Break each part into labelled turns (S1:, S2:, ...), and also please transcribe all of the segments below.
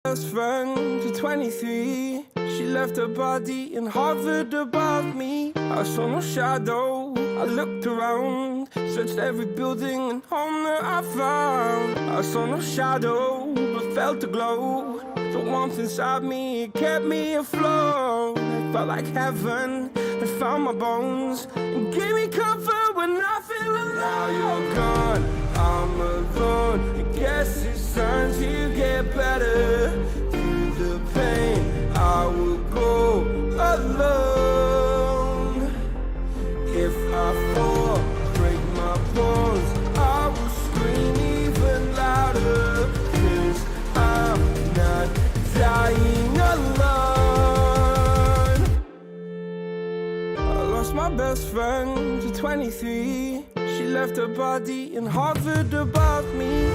S1: Best friend to 23. She left her body and hovered above me. I saw no shadow. I looked around, searched every building and home that I found. I saw no shadow, but felt the glow. The warmth inside me, it kept me afloat. It felt like heaven had found my bones and gave me comfort when I feel alone. Now you're gone, I'm alone. I guess it's time to get better. Through the pain, I will go alone. If I fall, break my bones, I will scream even louder. 'Cause I'm not dying alone. I lost my best friend to 23. She left her body and hovered above me.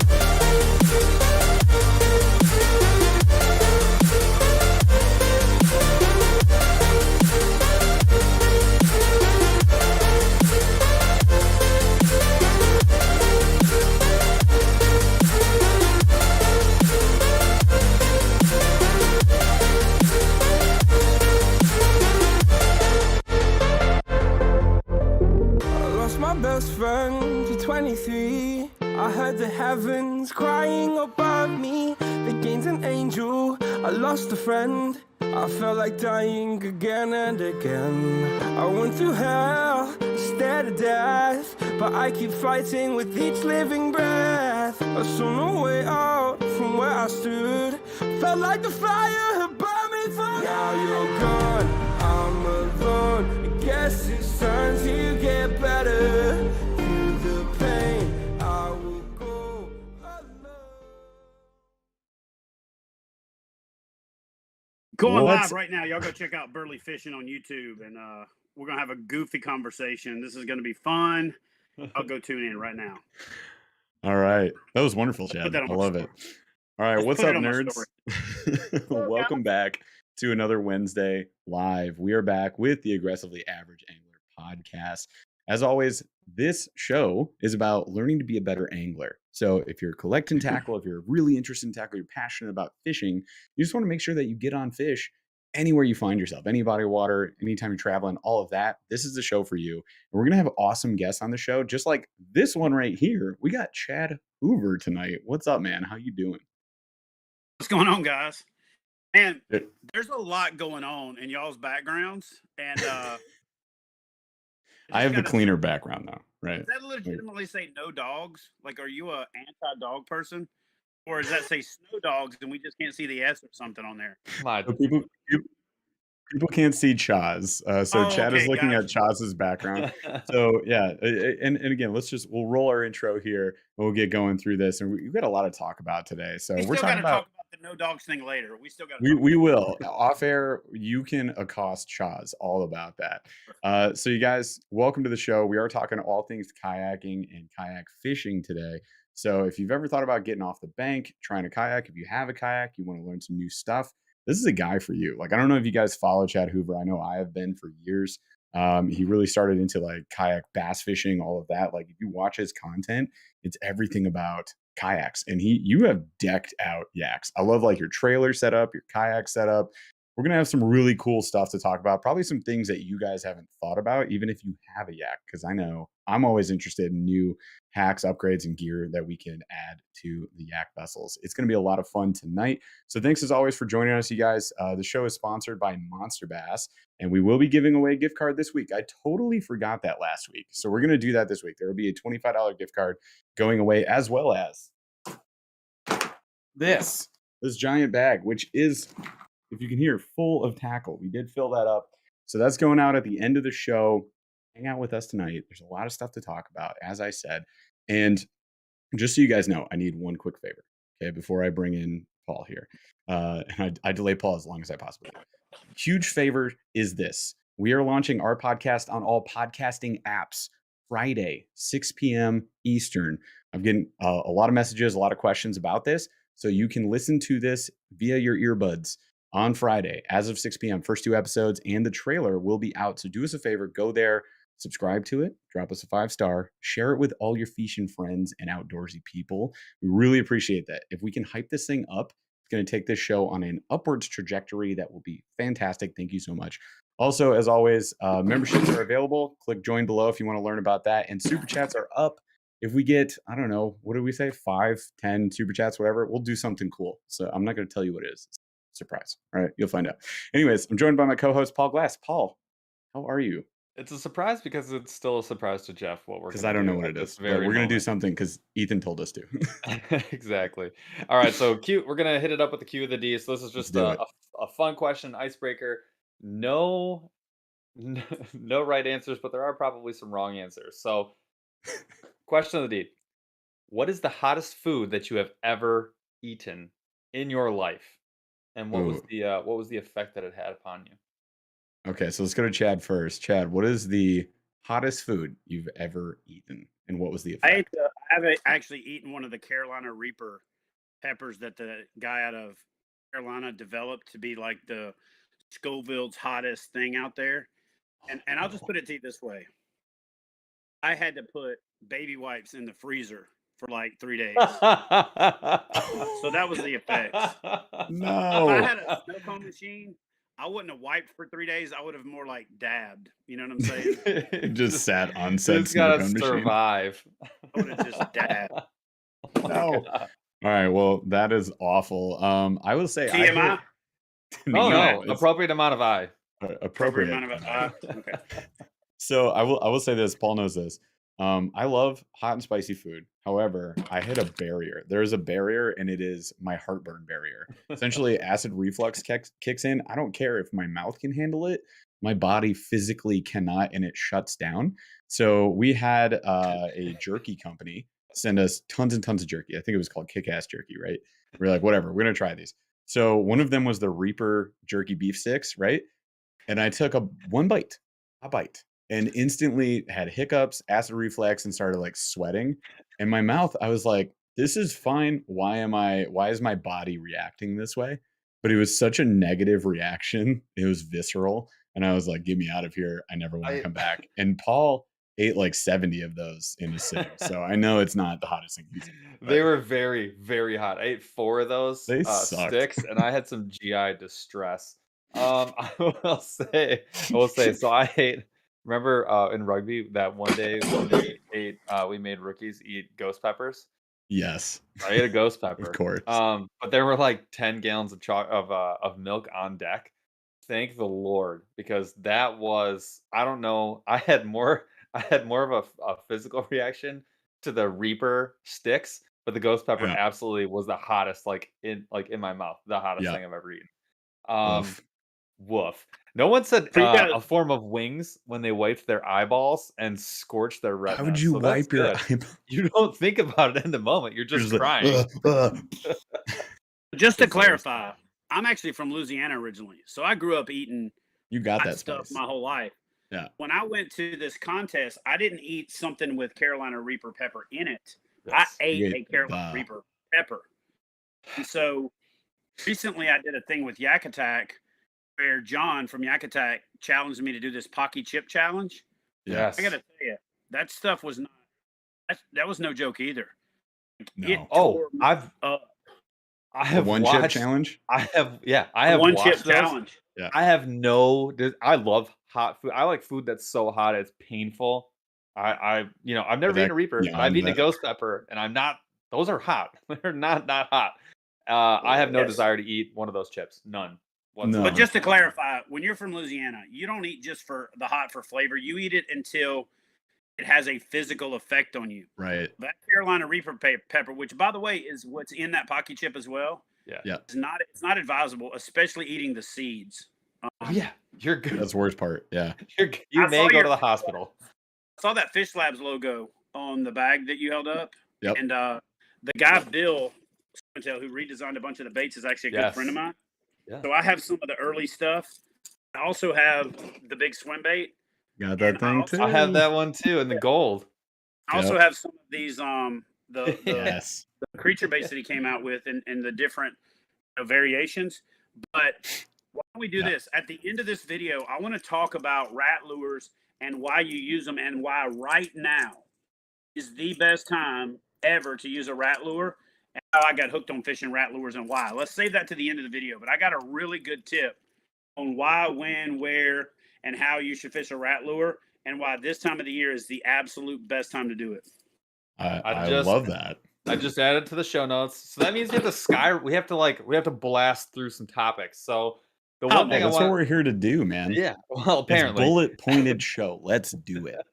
S1: My best friend to 23. I heard the heavens crying above me. They gained an angel, I lost a friend. I felt like dying again and again. I went through hell, stared at death, but I keep fighting with each living breath. I saw no way out from where I stood. Felt like the fire had burned me for. Now you're gone, I'm alone. I guess it's time to get better. Through the pain, I will go alone.
S2: Going live right now. Y'all go check out Burley Fishing on YouTube, and we're gonna have a goofy conversation. This is gonna be fun. I'll go tune in right now.
S3: All right, that was wonderful, Chad. I love it. All right, what's up, nerds? Welcome back to another Wednesday live. We are back with the Aggressively Average Angler podcast. As always, this show is about learning to be a better angler. So if you're collecting tackle, if you're really interested in tackle, you're passionate about fishing, you just want to make sure that you get on fish anywhere you find yourself, any body of water, anytime you're traveling, all of that. This is the show for you. And we're going to have awesome guests on the show, just like this one right here. We got Chad Hoover tonight. What's up, man? How you doing?
S2: What's going on, guys? And there's a lot going on in y'all's backgrounds, and
S3: I have the cleaner background though, right?
S2: Does that legitimately say no dogs? Like, are you a anti-dog person, or does that say snow dogs and we just can't see the S or something on there?
S3: So people can't see Chaz, so Chad is looking at Chaz's background. So yeah, and again, we'll roll our intro here, and we'll get going through this, and we've got a lot to talk about today. So we're talking about
S2: the no dogs thing later. We still got.
S3: We will off air. You can accost Chaz all about that. So you guys, welcome to the show. We are talking all things kayaking and kayak fishing today. So if you've ever thought about getting off the bank, trying to kayak, if you have a kayak, you want to learn some new stuff, this is a guy for you. Like, I don't know if you guys follow Chad Hoover. I know I have been for years. He really started into like kayak bass fishing, all of that. Like, if you watch his content, it's everything about kayaks. And you have decked out yaks. I love like your trailer setup, your kayak setup. We're going to have some really cool stuff to talk about. Probably some things that you guys haven't thought about, even if you have a yak, because I know I'm always interested in new hacks, upgrades, and gear that we can add to the yak vessels. It's going to be a lot of fun tonight. So thanks as always for joining us, you guys. The show is sponsored by Monster Bass, and we will be giving away a gift card this week. I totally forgot that last week. So we're going to do that this week. There will be a $25 gift card going away, as well as this giant bag, which is, if you can hear, full of tackle. We did fill that up. So that's going out at the end of the show. Hang out with us tonight. There's a lot of stuff to talk about, as I said. And just so you guys know, I need one quick favor, okay, before I bring in Paul here. And I delay Paul as long as I possibly can. Huge favor is this. We are launching our podcast on all podcasting apps Friday, 6 p.m. Eastern. I'm getting a lot of messages, a lot of questions about this. So you can listen to this via your earbuds on Friday as of 6 p.m. First 2 episodes and the trailer will be out. So do us a favor, go there, subscribe to it, drop us a 5-star, share it with all your fishing friends and outdoorsy people. We really appreciate that. If we can hype this thing up It's going to take this show on an upwards trajectory that will be fantastic. Thank you so much. Also, as always, memberships are available. Click join below if you want to learn about that. And super chats are up. If we get, I don't know, what do we say? 5, 10 super chats, whatever, we'll do something cool. So I'm not going to tell you what it is. Surprise. All right, you'll find out. Anyways, I'm joined by my co-host, Paul Glass. Paul, how are you?
S4: It's a surprise because it's still a surprise to Jeff what we're
S3: Because
S4: going
S3: I
S4: to
S3: don't know
S4: do
S3: what
S4: at
S3: it
S4: this
S3: is, but
S4: very
S3: we're going to do
S4: moment.
S3: something because Ethan told us to.
S4: Exactly. All right, so we're going to hit it up with the Q of the D. So this is
S3: Let's
S4: just
S3: do it.
S4: a fun question, icebreaker. No, no right answers, but there are probably some wrong answers. So question of the D. What is the hottest food that you have ever eaten in your life? And what was
S3: Ooh.
S4: the effect that it had upon you?
S3: Okay, so let's go to Chad first. Chad, what is the hottest food you've ever eaten, and what was the effect?
S2: I haven't actually eaten one of the Carolina Reaper peppers that the guy out of Carolina developed to be like the Scoville's hottest thing out there. And I'll just put it to you this way. I had to put baby wipes in the freezer for like 3 days. So that was the effects. If I
S3: No.
S2: had a snow cone machine, I wouldn't have wiped for 3 days. I would have more like dabbed. You know what I'm saying?
S3: Just sat on said
S4: Just
S3: snow
S4: gotta
S3: cone machine.
S4: survive.
S2: I would have just dabbed.
S4: Oh my
S3: No.
S4: God.
S3: All right, well, that is awful. I will say I
S2: TMI?
S3: hit
S4: Oh no,
S3: it's
S4: appropriate amount of eye.
S2: Appropriate
S3: appropriate.
S2: amount of okay.
S3: So I will say this. Paul knows this. I love hot and spicy food. However, I hit a barrier. There is a barrier, and it is my heartburn barrier. Essentially, acid reflux kicks in. I don't care if my mouth can handle it. My body physically cannot, and it shuts down. So we had a jerky company send us tons and tons of jerky. I think it was called Kick-Ass Jerky, right? We're like, whatever, we're gonna try these. So one of them was the Reaper jerky beef sticks, right? And I took a bite, and instantly had hiccups, acid reflux, and started like sweating. In my mouth, I was like, this is fine. Why is my body reacting this way? But it was such a negative reaction. It was visceral. And I was like, get me out of here. I never want to come back. And Paul ate like 70 of those in a sitting. So I know it's not the hottest thing he's eaten.
S4: They were very, very hot. I ate 4 of those
S3: They sucked.
S4: sticks, and I had some GI distress. I will say. So I ate. Remember in rugby that one day when we made rookies eat ghost peppers.
S3: Yes.
S4: I ate a ghost pepper.
S3: Of course.
S4: But there were like 10 gallons of milk on deck. Thank the Lord, because that was, I don't know, I had more of a physical reaction to the Reaper sticks, but the ghost pepper
S3: Yeah.
S4: absolutely was the hottest, like in my mouth, the hottest
S3: Yeah.
S4: thing I've ever eaten.
S3: Oof.
S4: Woof. No one said
S2: So you got-
S4: a form of wings when they wiped their eyeballs and scorched their retina.
S3: How would you
S4: so that's
S3: wipe your
S4: good.
S3: eyeball?
S4: You don't think about it in the moment. You're just
S3: like,
S4: crying.
S2: Just to
S3: That's
S2: clarify, I'm actually from Louisiana originally, so I grew up eating
S3: You got
S2: hot
S3: that
S2: stuff
S3: spice.
S2: my whole life.
S3: Yeah.
S2: When I went to this contest, I didn't eat something with Carolina Reaper pepper in it.
S4: Yes.
S2: I ate
S3: You
S2: a
S3: ate
S2: Carolina
S3: the-
S2: Reaper pepper. And so recently I did a thing with Yak Attack where John from Yak Attack challenged me to do this Pocky Chip challenge.
S3: Yeah.
S4: Yes.
S2: I gotta tell you, that stuff was not that was no joke either.
S3: No.
S2: It
S4: Oh,
S2: tore me
S4: I
S3: The
S4: have
S3: one chip
S4: watched.
S3: challenge?
S4: I have
S2: one
S4: watched
S2: chip
S4: those.
S2: challenge.
S4: I have no. I love hot food. I like food that's so hot it's painful. I've never
S3: that
S4: eaten a Reaper, but I've
S3: beyond
S4: eaten a
S3: that.
S4: ghost pepper, and I'm not. Those are hot. They're not hot. I have no
S2: Yes.
S4: desire to eat one of those chips. None.
S3: No.
S4: Whatsoever.
S2: But just to clarify, when you're from Louisiana, you don't eat just for the hot for flavor. You eat it until it has a physical effect on you.
S3: Right.
S2: That Carolina Reaper pepper, which by the way is what's in that Pocky chip as well,
S4: Yeah.
S2: it's not advisable, especially eating the seeds.
S4: Oh, yeah, you're good.
S3: That's the worst part. Yeah.
S4: You
S2: I
S4: may
S2: saw
S4: go
S2: your-
S4: to the hospital.
S2: I saw that Fish Labs logo on the bag that you held up.
S3: Yep.
S2: And the guy Bill who redesigned a bunch of the baits is actually a good
S4: Yes.
S2: friend of mine.
S4: Yeah.
S2: So I have some of the early stuff. I also have the big swim bait.
S3: Got that
S2: And I
S3: thing
S2: also-
S3: too.
S4: I have that one too in the gold.
S2: I also
S3: Yep.
S2: have some of these the
S3: Yes.
S2: creature baits that he came out with and the different variations. But why don't we do
S3: Yeah.
S2: this? At the end of this video, I want to talk about rat lures and why you use them and why right now is the best time ever to use a rat lure. and how I got hooked on fishing rat lures and why. Let's save that to the end of the video. But I got a really good tip on why, when, where, and how you should fish a rat lure, and why this time of the year is the absolute best time to do it.
S3: I love that.
S4: I just added to the show notes. So that means we have to blast through some topics. So the one thing
S3: that's what we're here to do, man.
S4: Yeah. Well,
S3: It's
S4: apparently.
S3: bullet pointed show. Let's do it.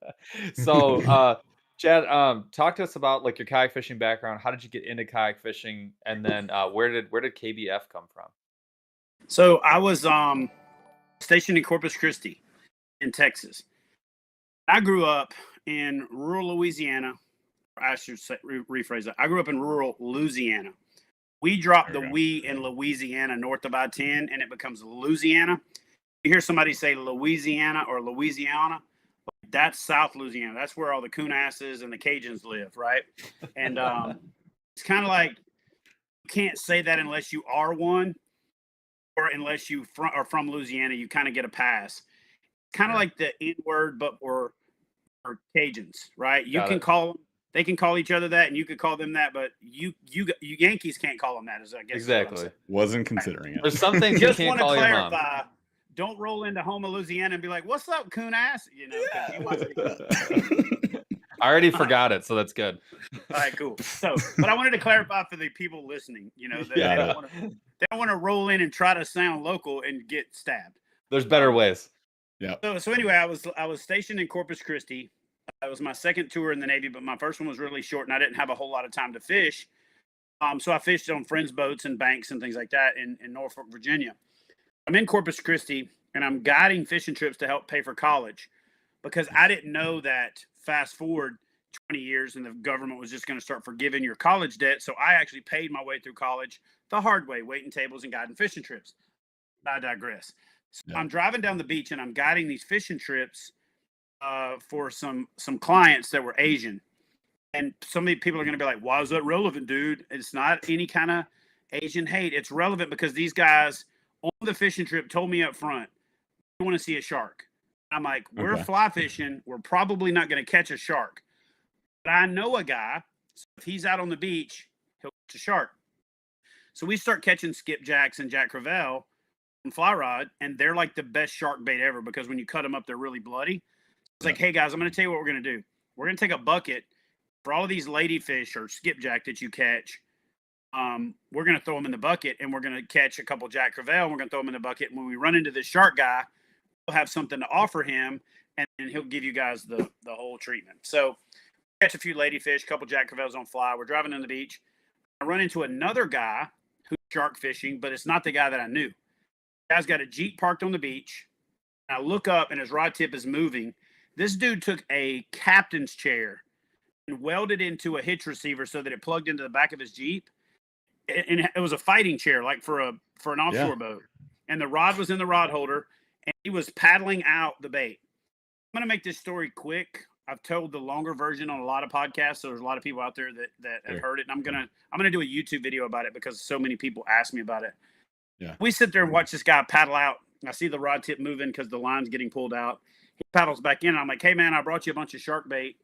S4: So, Chad, talk to us about like your kayak fishing background. How did you get into kayak fishing? And then where did KBF come from?
S2: So I was stationed in Corpus Christi in Texas. I grew up in rural Louisiana. I should rephrase that. I grew up in rural Louisiana. We dropped the "we" in Louisiana north of I-10, and it becomes Louisiana. You hear somebody say Louisiana or Louisiana, that's South Louisiana. That's where all the coonasses and the Cajuns live, right? And it's kind of like you can't say that unless you are one, or unless you are from Louisiana. You kind of get a pass. Kind of like the N word, but for Cajuns, right? You can call them. They can call each other that, and you could call them that, but you Yankees can't call them that. Is I guess
S4: exactly.
S3: Wasn't considering it.
S4: There's some things you can't call your mom.
S2: Don't roll into Houma, Louisiana, and be like, "What's up, coon ass?" You know.
S4: I already forgot it, so that's good.
S2: All right, cool. So, but I wanted to clarify for the people listening. You know, that they don't want to roll in and try to sound local and get stabbed.
S4: There's better ways.
S3: Yeah.
S2: So anyway, I was stationed in Corpus Christi. It was my second tour in the Navy, but my first one was really short, and I didn't have a whole lot of time to fish. So I fished on friends' boats and banks and things like that in Norfolk, Virginia. I'm in Corpus Christi, and I'm guiding fishing trips to help pay for college because I didn't know that fast forward 20 years and the government was just going to start forgiving your college debt. So I actually paid my way through college the hard way, waiting tables and guiding fishing trips. I digress. So I'm driving down the beach, and I'm guiding these fishing trips for some clients that were Asian. And some of the people are going to be like, why is that relevant, dude? It's not any kind of Asian hate. It's relevant because these guys on the fishing trip told me up front, I want to see a shark. I'm like, we're fly fishing. We're probably not going to catch a shark. But I know a guy, so if he's out on the beach, he'll catch a shark. So we start catching skipjacks and Jack Crevalle on fly rod, and they're like the best shark bait ever because when you cut them up, they're really bloody. It's like, hey, guys, I'm going to tell you what we're going to do. We're going to take a bucket for all of these ladyfish or skipjack that you catch. We're going to throw them in the bucket, and we're going to catch a couple Jack Crevalle, and we're going to throw them in the bucket. And when we run into this shark guy, we'll have something to offer him, and he'll give you guys the whole treatment. So catch a few ladyfish, a couple Jack Crevalles on fly. We're driving on the beach. I run into another guy who's shark fishing, but it's not the guy that I knew. The guy's got a Jeep parked on the beach. I look up, and his rod tip is moving. This dude took a captain's chair and welded into a hitch receiver so that it plugged into the back of his Jeep. And it was a fighting chair, like for an offshore boat. And the rod was in the rod holder, and he was paddling out the bait. I'm going to make this story quick. I've told the longer version on a lot of podcasts, so there's a lot of people out there that have heard it. And I'm gonna do a YouTube video about it because so many people ask me about it. Yeah. We sit there and watch this guy paddle out. I see the rod tip moving because the line's getting pulled out. He paddles back in, and I'm like, hey, man, I brought you a bunch of shark bait.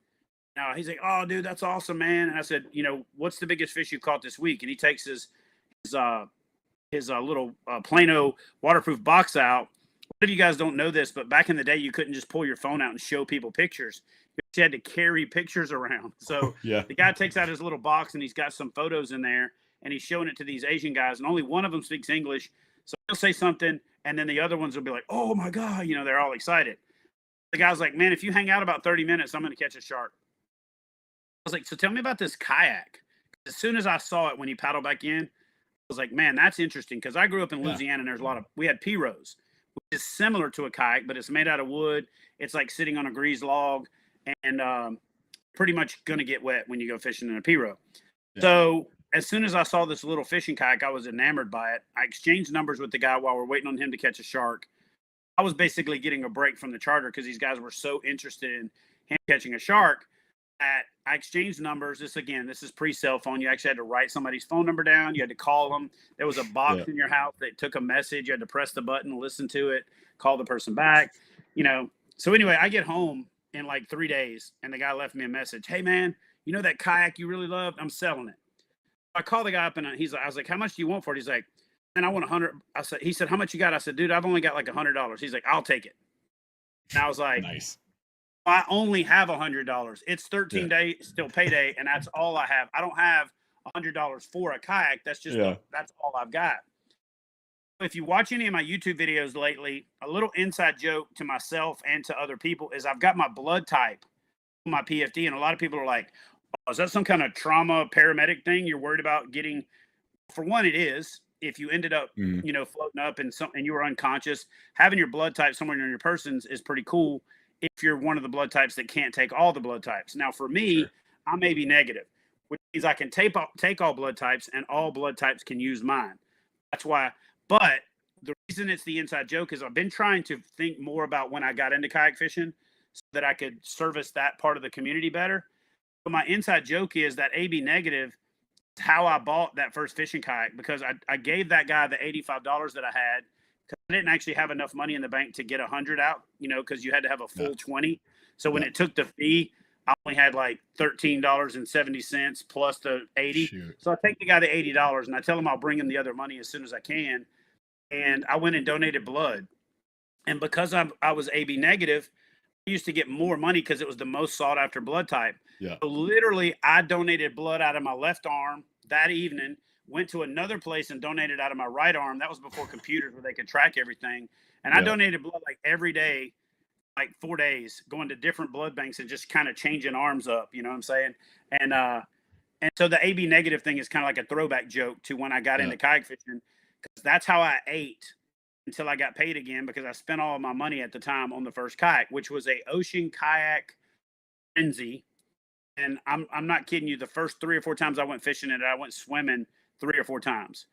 S2: He's like, oh, dude, that's awesome, man. And I said, what's the biggest fish you caught this week? And he takes his little Plano waterproof box out. What if you guys don't know this, but back in the day, you couldn't just pull your phone out and show people pictures. You had to carry pictures around. So the guy takes out his little box, and he's got some photos in there, and he's showing it to these Asian guys, and only one of them speaks English. So he'll say something, and then the other ones will be like, oh, my God, they're all excited. The guy's like, man, if you hang out about 30 minutes, I'm going to catch a shark. I was like, so tell me about this kayak. As soon as I saw it when he paddled back in, I was like, man, that's interesting. Because I grew up in Louisiana, and we had pirogues, which is similar to a kayak, but it's made out of wood. It's like sitting on a greased log, and pretty much going to get wet when you go fishing in a pirogue. Yeah. So as soon as I saw this little fishing kayak, I was enamored by it. I exchanged numbers with the guy while we're waiting on him to catch a shark. I was basically getting a break from the charter because these guys were so interested in him catching a shark that I exchanged numbers. This is pre-cell phone. You actually had to write somebody's phone number down. You had to call them. There was a box in your house that took a message. You had to press the button, listen to it, call the person back. So anyway, I get home in like 3 days, and the guy left me a message. Hey, man, that kayak you really loved? I'm selling it. I called the guy up and I was like, how much do you want for it? He's like, man, I want 100. He said, how much you got? I said, dude, I've only got like $100. He's like, I'll take it. And I was like,
S3: Nice.
S2: I only have $100. It's 13 days, still payday, and that's all I have. I don't have $100 for a kayak. That's just that's all I've got. If you watch any of my YouTube videos lately, a little inside joke to myself and to other people is I've got my blood type on my PFD, and a lot of people are like, oh, is that some kind of trauma paramedic thing you're worried about getting? For one, it is. If you ended up, floating up and you were unconscious, having your blood type somewhere in your persons is pretty cool. If you're one of the blood types that can't take all the blood types. Now, for me, I'm AB negative, which means I can take all blood types, and all blood types can use mine. That's why. But the reason it's the inside joke is I've been trying to think more about when I got into kayak fishing so that I could service that part of the community better. But my inside joke is that AB negative is how I bought that first fishing kayak, because I gave that guy the $85 that I had because I didn't actually have enough money in the bank to get 100 out, because you had to have a full 20. So when it took the fee, I only had like $13.70 plus the 80.
S3: Shoot.
S2: So I take the guy the $80 and I tell him I'll bring him the other money as soon as I can. And I went and donated blood. And because I was AB negative, I used to get more money because it was the most sought after blood type.
S3: Yeah.
S2: So literally, I donated blood out of my left arm that evening, went to another place and donated out of my right arm. That was before computers where they could track everything. And I donated blood like every day, like 4 days, going to different blood banks and just kind of changing arms up, you know what I'm saying? And so the AB negative thing is kind of like a throwback joke to when I got into kayak fishing, because that's how I ate until I got paid again, because I spent all of my money at the time on the first kayak, which was a ocean kayak frenzy. And I'm not kidding you. The first 3 or 4 times I went fishing it, I went swimming 3 or 4 times.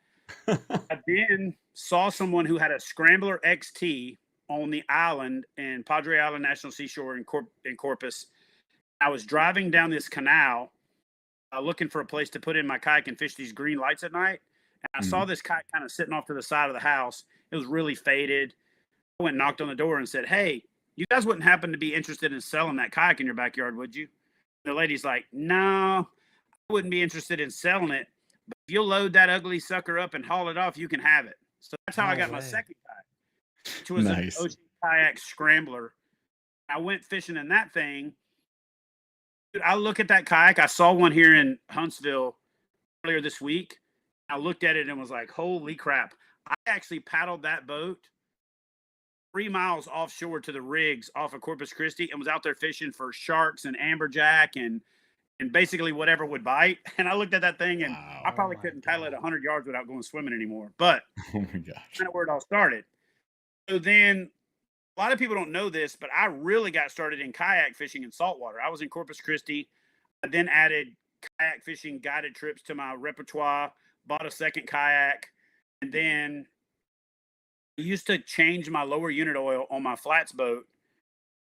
S2: I then saw someone who had a Scrambler XT on the island in Padre Island National Seashore in Corpus. I was driving down this canal looking for a place to put in my kayak and fish these green lights at night. And I saw this kayak kind of sitting off to the side of the house. It was really faded. I went and knocked on the door and said, hey, you guys wouldn't happen to be interested in selling that kayak in your backyard, would you? And the lady's like, no, I wouldn't be interested in selling it. But if you'll load that ugly sucker up and haul it off, you can have it. So that's how I got my second kayak, which was an ocean kayak Scrambler. I went fishing in that thing. Dude, I look at that kayak. I saw one here in Huntsville earlier this week. I looked at it and was like, holy crap. I actually paddled that boat 3 miles offshore to the rigs off of Corpus Christi and was out there fishing for sharks and amberjack and basically whatever would bite. And I looked at that thing and I probably couldn't paddle it 100 yards without going swimming anymore. But
S3: oh my gosh,
S2: kind of where it all started. So then a lot of people don't know this, but I really got started in kayak fishing in saltwater. I was in Corpus Christi. I then added kayak fishing guided trips to my repertoire, bought a second kayak, and then I used to change my lower unit oil on my flats boat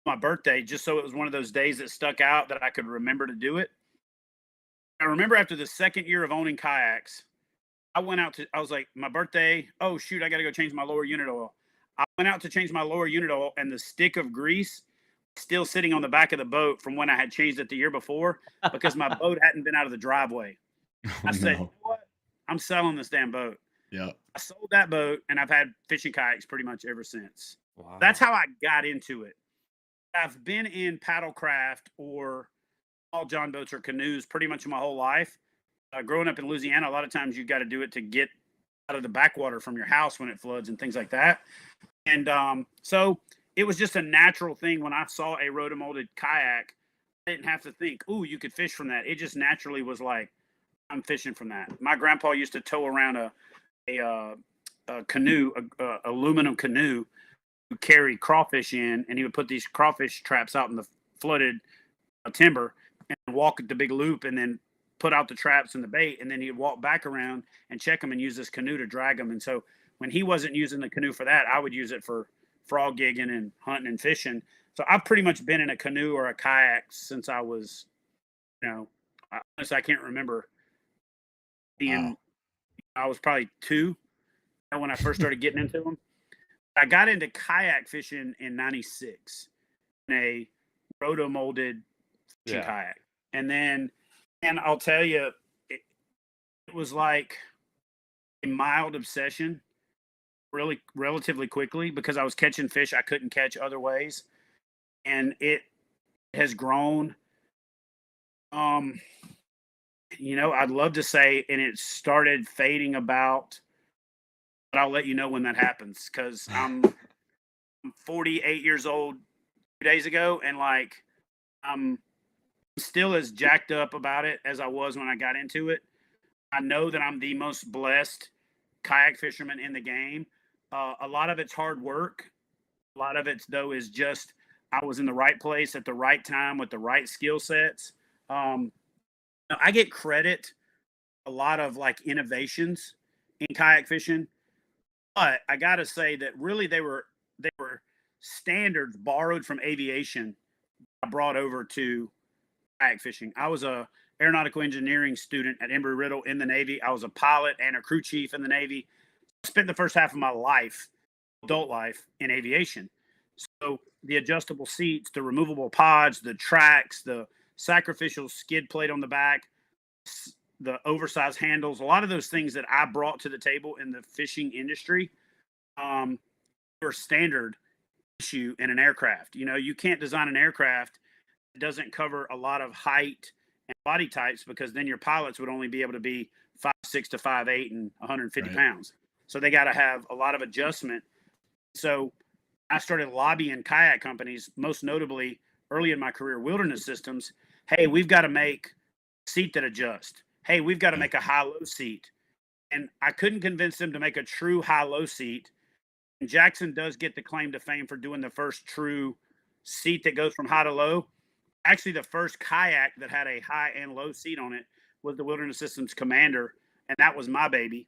S2: on my birthday, just so it was one of those days that stuck out that I could remember to do it. I remember after the second year of owning kayaks, I was like, my birthday, oh shoot, I got to go change my lower unit oil. I went out to change my lower unit oil, and the stick of grease was still sitting on the back of the boat from when I had changed it the year before, because my boat hadn't been out of the driveway. I said, you know what? I'm selling this damn boat.
S3: Yeah.
S2: I sold that boat, and I've had fishing kayaks pretty much ever since.
S4: Wow.
S2: That's how I got into it. I've been in paddlecraft or small john boats or canoes pretty much my whole life. Growing up in Louisiana, a lot of times you got to do it to get out of the backwater from your house when it floods and things like that. And so it was just a natural thing. When I saw a rotomolded kayak, I didn't have to think, ooh, you could fish from that. It just naturally was like, I'm fishing from that. My grandpa used to tow around a canoe, a aluminum canoe, to carry crawfish in, and he would put these crawfish traps out in the flooded timber and walk the big loop and then put out the traps and the bait, and then he'd walk back around and check them and use this canoe to drag them. And so when he wasn't using the canoe for that, I would use it for frog gigging and hunting and fishing. So I've pretty much been in a canoe or a kayak since I was, honestly, I can't remember being, I was probably 2 when I first started getting into them. I got into kayak fishing in '96 in a roto-molded fishing kayak. And then, and I'll tell you, it was like a mild obsession really relatively quickly because I was catching fish I couldn't catch other ways. And it has grown. Um, I'd love to say, and it started fading about, but I'll let you know when that happens because I'm 48 years old 2 days ago, and like I'm still as jacked up about it as I was when I got into it. I know that I'm the most blessed kayak fisherman in the game. A lot of it's hard work. A lot of it, though, is just I was in the right place at the right time with the right skill sets. Um, I get credit a lot of like innovations in kayak fishing, but I got to say that really they were standards borrowed from aviation. I brought over to kayak fishing. I was a aeronautical engineering student at Embry-Riddle in the Navy. I was a pilot and a crew chief in the Navy. I spent the first half of my life, adult life, in aviation. So the adjustable seats, the removable pods, the tracks, the sacrificial skid plate on the back, the oversized handles, a lot of those things that I brought to the table in the fishing industry um, were standard issue in an aircraft. You can't design an aircraft that doesn't cover a lot of height and body types because then your pilots would only be able to be 5'6" to 5'8" and 150
S3: Right.
S2: pounds. So they got to have a lot of adjustment. So I started lobbying kayak companies, most notably early in my career, Wilderness Systems. Hey, we've got to make a seat that adjusts. Hey, we've got to
S3: Yeah.
S2: make a high-low seat. And I couldn't convince them to make a true high-low seat. And Jackson does get the claim to fame for doing the first true seat that goes from high to low. Actually, the first kayak that had a high and low seat on it was the Wilderness Systems Commander, and that was my baby.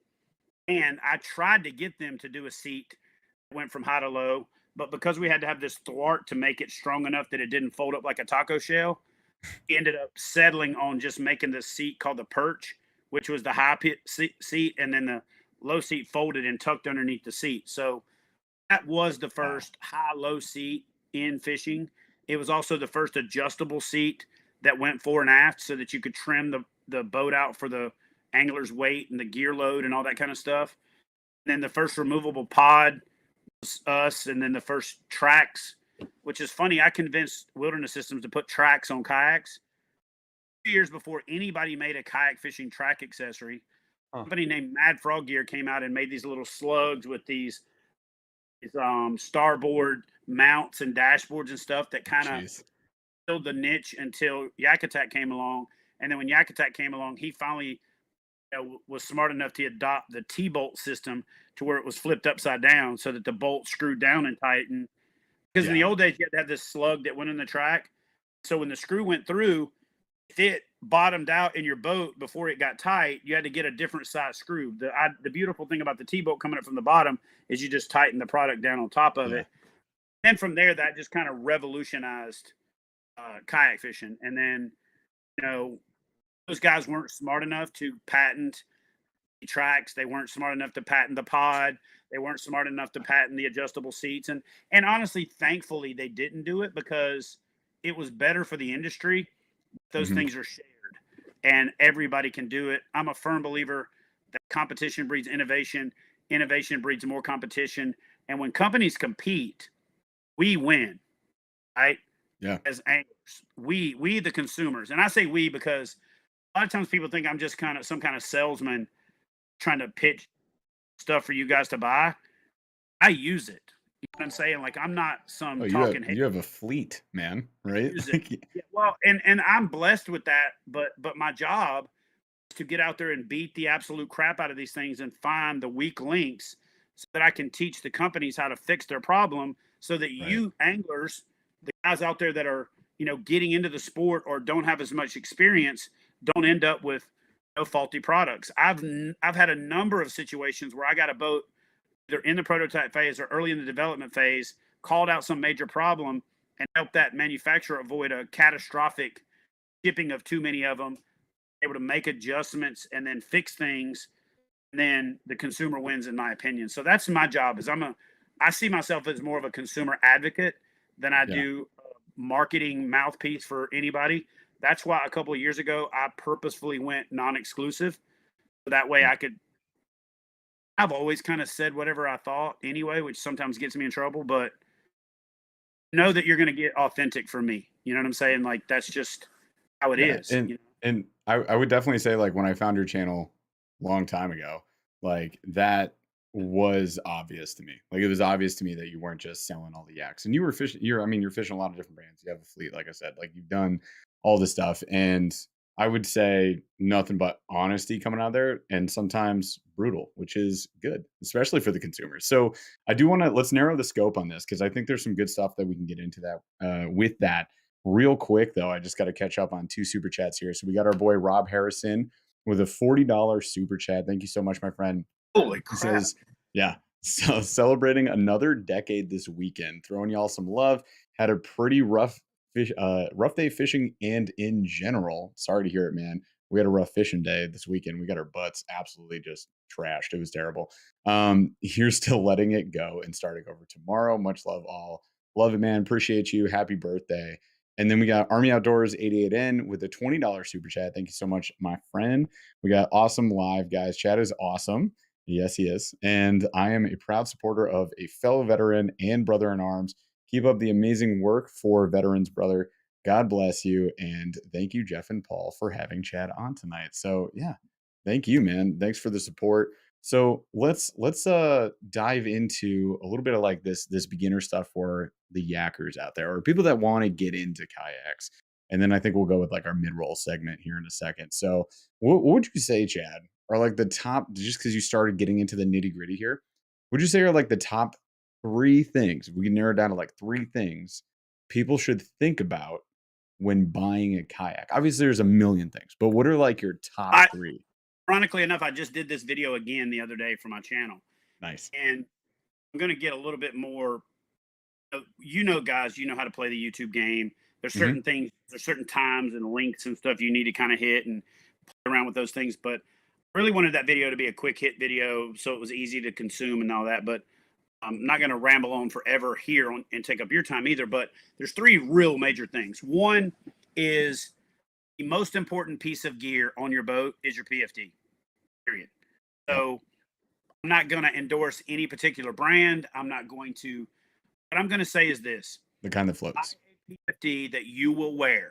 S2: And I tried to get them to do a seat that went from high to low, but because we had to have this thwart to make it strong enough that it didn't fold up like a taco shell, he ended up settling on just making this seat called the perch, which was the high seat, and then the low seat folded and tucked underneath the seat. So that was the first high-low seat in fishing. It was also the first adjustable seat that went fore and aft so that you could trim the boat out for the angler's weight and the gear load and all that kind of stuff. And then the first removable pod was us, and then the first tracks, which is funny. I convinced Wilderness Systems to put tracks on kayaks 2 years before anybody made a kayak fishing track accessory. A company named Mad Frog Gear came out and made these little slugs with these starboard mounts and dashboards and stuff that kind of
S3: Jeez.
S2: filled the niche until Yak Attack came along. And then when Yak Attack came along, he finally was smart enough to adopt the T-bolt system to where it was flipped upside down so that the bolt screwed down and tightened. Because in the
S3: Yeah.
S2: old days, you had to have this slug that went in the track. So when the screw went through, if it bottomed out in your boat before it got tight, you had to get a different size screw. The beautiful thing about the T-bolt coming up from the bottom is you just tighten the product down on top of
S3: Yeah.
S2: it. And from there, that just kind of revolutionized kayak fishing. And then, those guys weren't smart enough to patent the tracks. They weren't smart enough to patent the pod. They weren't smart enough to patent the adjustable seats. And honestly, thankfully, they didn't do it because it was better for the industry. Those
S3: Mhm.
S2: things are shared and everybody can do it. I'm a firm believer that competition breeds innovation, innovation breeds more competition. And when companies compete, we win, right?
S3: Yeah.
S2: As anglers, we the consumers. And I say we because a lot of times people think I'm just kind of some kind of salesman trying to pitch stuff for you guys to buy. I use it. You know what I'm saying? Like I'm not some
S3: Oh,
S2: talking head.
S3: you have a fleet, man, right?
S2: Use it. Yeah, well, and I'm blessed with that, but my job is to get out there and beat the absolute crap out of these things and find the weak links so that I can teach the companies how to fix their problem so that
S3: Right.
S2: you anglers, the guys out there that are, getting into the sport or don't have as much experience, don't end up with faulty products. I've had a number of situations where I got a boat either in the prototype phase or early in the development phase, called out some major problem and helped that manufacturer avoid a catastrophic shipping of too many of them, able to make adjustments and then fix things. And then the consumer wins, in my opinion. So that's my job. I see myself as more of a consumer advocate than I
S3: Yeah.
S2: do a marketing mouthpiece for anybody. That's why a couple of years ago I purposefully went non-exclusive so That way
S3: Yeah.
S2: I've always kind of said whatever I thought anyway, which sometimes gets me in trouble, but know that you're going to get authentic from me. You know what I'm saying? Like, that's just how it
S3: Yeah,
S2: is. You know?
S3: and I would definitely say, like, when I found your channel long time ago, like, that was obvious to me. Like, it was obvious to me that you weren't just selling all the yaks, and you were fishing. I mean, you're fishing a lot of different brands. You have a fleet, like I said, like, you've done all this stuff, and I would say nothing but honesty coming out of there, and sometimes brutal, which is good, especially for the consumer. So I do want to let's narrow the scope on this because I think there's some good stuff that we can get into that with that. Real quick, though, I just got to catch up on 2 super chats here. So we got our boy Rob Harrison with a $40 super chat. Thank you so much, my friend.
S2: Holy
S3: He
S2: crap.
S3: says, yeah, so celebrating another decade this weekend, throwing y'all some love. Had a pretty rough day fishing and in general. Sorry to hear it, man. We had a rough fishing day this weekend. We got our butts absolutely just trashed. It was terrible. Here's still letting it go and starting over tomorrow. Much love all. Love it, man. Appreciate you. Happy birthday. And then we got Army Outdoors 88N with a $20 super chat. Thank you so much, my friend. We got awesome live, guys. Chad is awesome. Yes, he is. And I am a proud supporter of a fellow veteran and brother in arms. Keep up the amazing work for veterans, brother. God bless you. And thank you, Jeff and Paul, for having Chad on tonight. So yeah, thank you, man. Thanks for the support. So let's dive into a little bit of like this beginner stuff for the yackers out there or people that want to get into kayaks. And then I think we'll go with like our mid-roll segment here in a second. So what would you say, Chad, are like the top, just because you started getting into the nitty-gritty here, would you say are like the top 3 things, if we can narrow it down to like 3 things people should think about when buying a kayak? Obviously, there's a million things, but what are like your top 3?
S2: Ironically enough, I just did this video again the other day for my channel.
S3: Nice.
S2: And I'm going to get a little bit more, guys, you know how to play the YouTube game. There's certain things, there's certain times and links and stuff you need to kind of hit and play around with those things. But I really wanted that video to be a quick hit video so it was easy to consume and all that. But I'm not going to ramble on forever here and take up your time either. But there's 3 real major things. One is the most important piece of gear on your boat is your PFD, period. So I'm not going to endorse any particular brand. I'm not going to. What I'm going to say is this.
S3: The kind that floats.
S2: Buy a PFD that you will wear.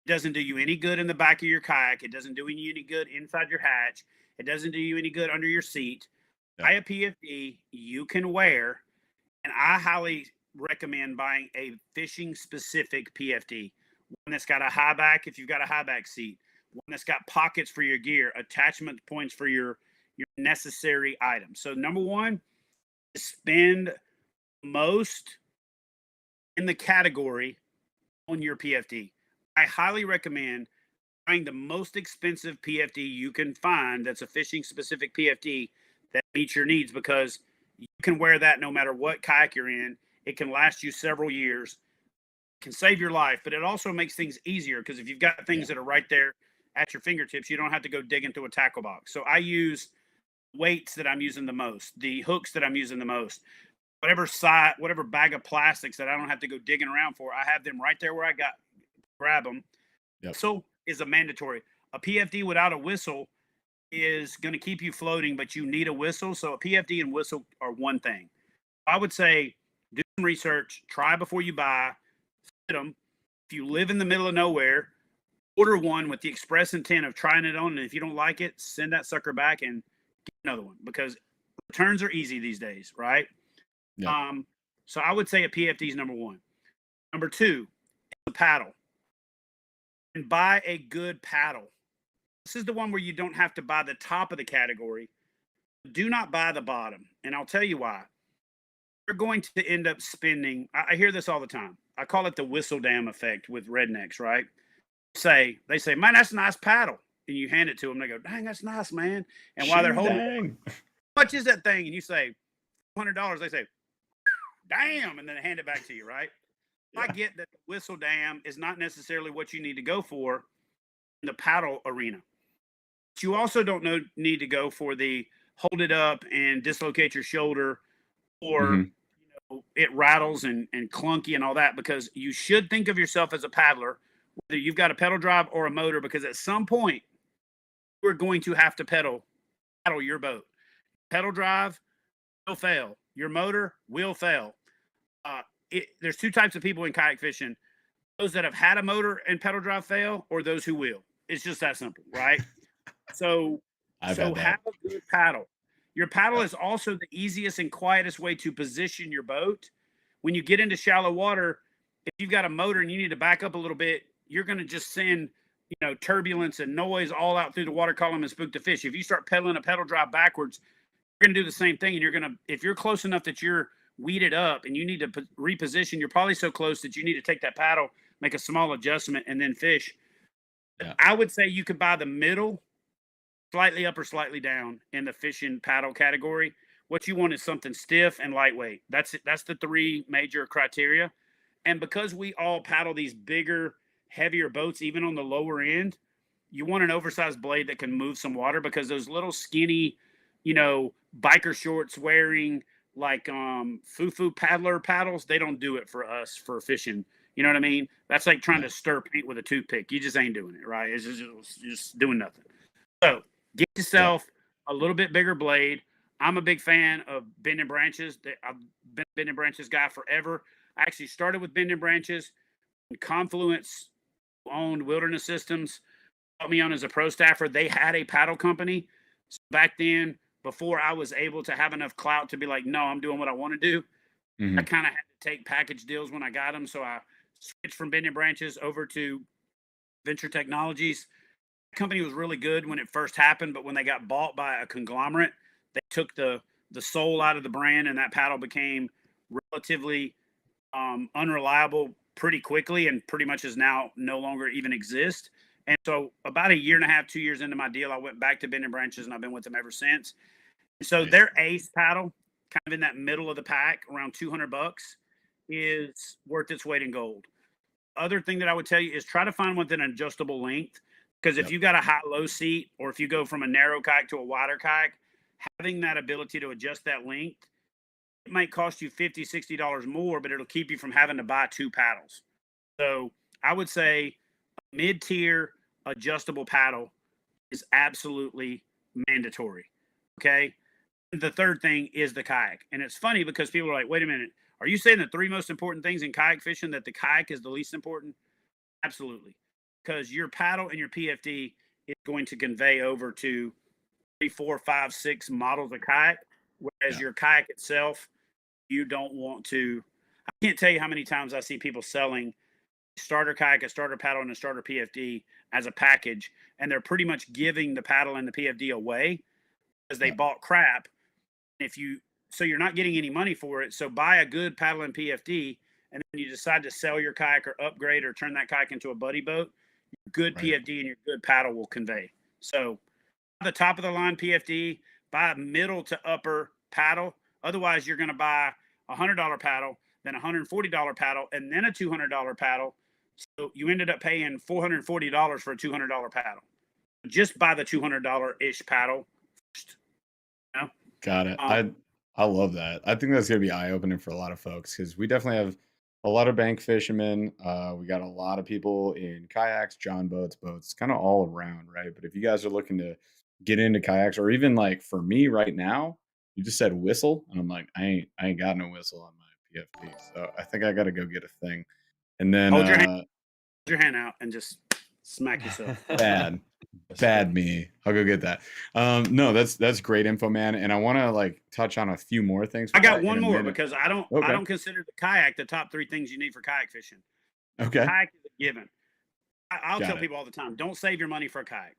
S2: It doesn't do you any good in the back of your kayak. It doesn't do you any good inside your hatch. It doesn't do you any good under your seat. Buy a PFD you can wear. And I highly recommend buying a fishing specific PFD. One that's got a high back if you've got a high back seat. One that's got pockets for your gear, attachment points for your necessary items. So number 1 is spend most in the category on your PFD. I highly recommend buying the most expensive PFD you can find that's a fishing specific PFD that meets your needs, because you can wear that no matter what kayak you're in. It can last you several years, can save your life, but it also makes things easier because if you've got things that are right there at your fingertips, you don't have to go digging through a tackle box. So I use weights that I'm using the most, the hooks that I'm using the most, whatever bag of plastics that I don't have to go digging around for, I have them right there where I grab them.
S3: Yep.
S2: Whistle is a mandatory. A PFD without a whistle is going to keep you floating, but you need a whistle. So a PFD and whistle are one thing. I would say do some research, try before you buy, fit them. If you live in the middle of nowhere, order one with the express intent of trying it on. And if you don't like it, send that sucker back and get another one, because returns are easy these days, right?
S3: Yeah.
S2: So I would say a PFD is number 1. Number 2, a paddle. And buy a good paddle. This is the one where you don't have to buy the top of the category. Do not buy the bottom. And I'll tell you why. You're going to end up spending, I hear this all the time. I call it the whistle dam effect with rednecks, right? They say, man, that's a nice paddle. And you hand it to them. They go, dang, that's nice, man. And while they're holding it, how much is that thing? And you say, $100. They say, damn. And then they hand it back to you, right? Yeah. I get that the whistle dam is not necessarily what you need to go for in the paddle arena. But you also don't need to go for the hold it up and dislocate your shoulder, or it rattles and clunky and all that, because you should think of yourself as a paddler, whether you've got a pedal drive or a motor, because at some point you're going to have to pedal paddle your boat. Pedal drive will fail. Your motor will fail. There's two types of people in kayak fishing: those that have had a motor and pedal drive fail, or those who will. It's just that simple, right? So,
S3: I've had that.
S2: have a good paddle. Your paddle
S3: Yeah.
S2: is also the easiest and quietest way to position your boat. When you get into shallow water, if you've got a motor and you need to back up a little bit, you're going to just send, turbulence and noise all out through the water column and spook the fish. If you start pedaling a pedal drive backwards, you're going to do the same thing. And if you're close enough that you're weeded up and you need to reposition, you're probably so close that you need to take that paddle, make a small adjustment, and then fish.
S3: Yeah.
S2: I would say you could buy the middle, slightly up or slightly down in the fishing paddle category. What you want is something stiff and lightweight. That's it. That's the three major criteria. And because we all paddle these bigger, heavier boats, even on the lower end, you want an oversized blade that can move some water, because those little skinny, biker shorts wearing like foo paddler paddles, they don't do it for us for fishing. You know what I mean? That's like trying to stir paint with a toothpick. You just ain't doing it, right? It's just doing nothing. So get yourself a little bit bigger blade. I'm a big fan of Bending Branches. I've been a Bending Branches guy forever. I actually started with Bending Branches. Confluence, who owned Wilderness Systems, brought me on as a pro staffer. They had a paddle company. So back then, before I was able to have enough clout to be like, no, I'm doing what I want to do, I kind of had to take package deals when I got them. So I switched from Bending Branches over to Venture Technologies. The company was really good when it first happened, but when they got bought by a conglomerate, they took the soul out of the brand, and that paddle became relatively unreliable pretty quickly, and pretty much is now no longer even exist. And so about a year and a half, 2 years into my deal, I went back to Bending Branches, and I've been with them ever since. So their Ace paddle, kind of in that middle of the pack, around $200, is worth its weight in gold. Other thing that I would tell you is try to find one with an adjustable length, because if you got a high-low seat, or if you go from a narrow kayak to a wider kayak, having that ability to adjust that length, it might cost you $50, $60 more, but it'll keep you from having to buy two paddles. So I would say a mid-tier adjustable paddle is absolutely mandatory. Okay. The third thing is the kayak. And it's funny because people are like, wait a minute, are you saying the three most important things in kayak fishing, that the kayak is the least important? Absolutely. Because your paddle and your PFD is going to convey over to 3, 4, 5, 6 models of kayak, whereas your kayak itself, you don't want to. I can't tell you how many times I see people selling starter kayak, a starter paddle, and a starter PFD as a package, and they're pretty much giving the paddle and the PFD away because they bought crap. So you're not getting any money for it. So buy a good paddle and PFD, and then you decide to sell your kayak or upgrade or turn that kayak into a buddy boat. Good PFD and your good paddle will convey. So the top of the line PFD, buy a middle to upper paddle. Otherwise, you're going to buy a $100 paddle, then a $140 paddle, and then a $200 paddle. So you ended up paying $440 for a $200 paddle. Just buy the $200-ish paddle first.
S3: Got it. I love that. I think that's going to be eye-opening for a lot of folks, because we definitely have a lot of bank fishermen. We got a lot of people in kayaks, john boats, kind of all around, right? But if you guys are looking to get into kayaks, or even like for me right now, you just said whistle, and I'm like, I ain't got no whistle on my PFD, so I think I got to go get a thing. And then
S2: hold your hand out and just smack yourself.
S3: bad me. I'll go get that. No, that's great info, man. And I want to like touch on a few more things.
S2: I got one more, because I don't consider the kayak the top 3 things you need for kayak fishing.
S3: Okay.
S2: Kayak is a given. I'll tell people all the time, don't save your money for a kayak.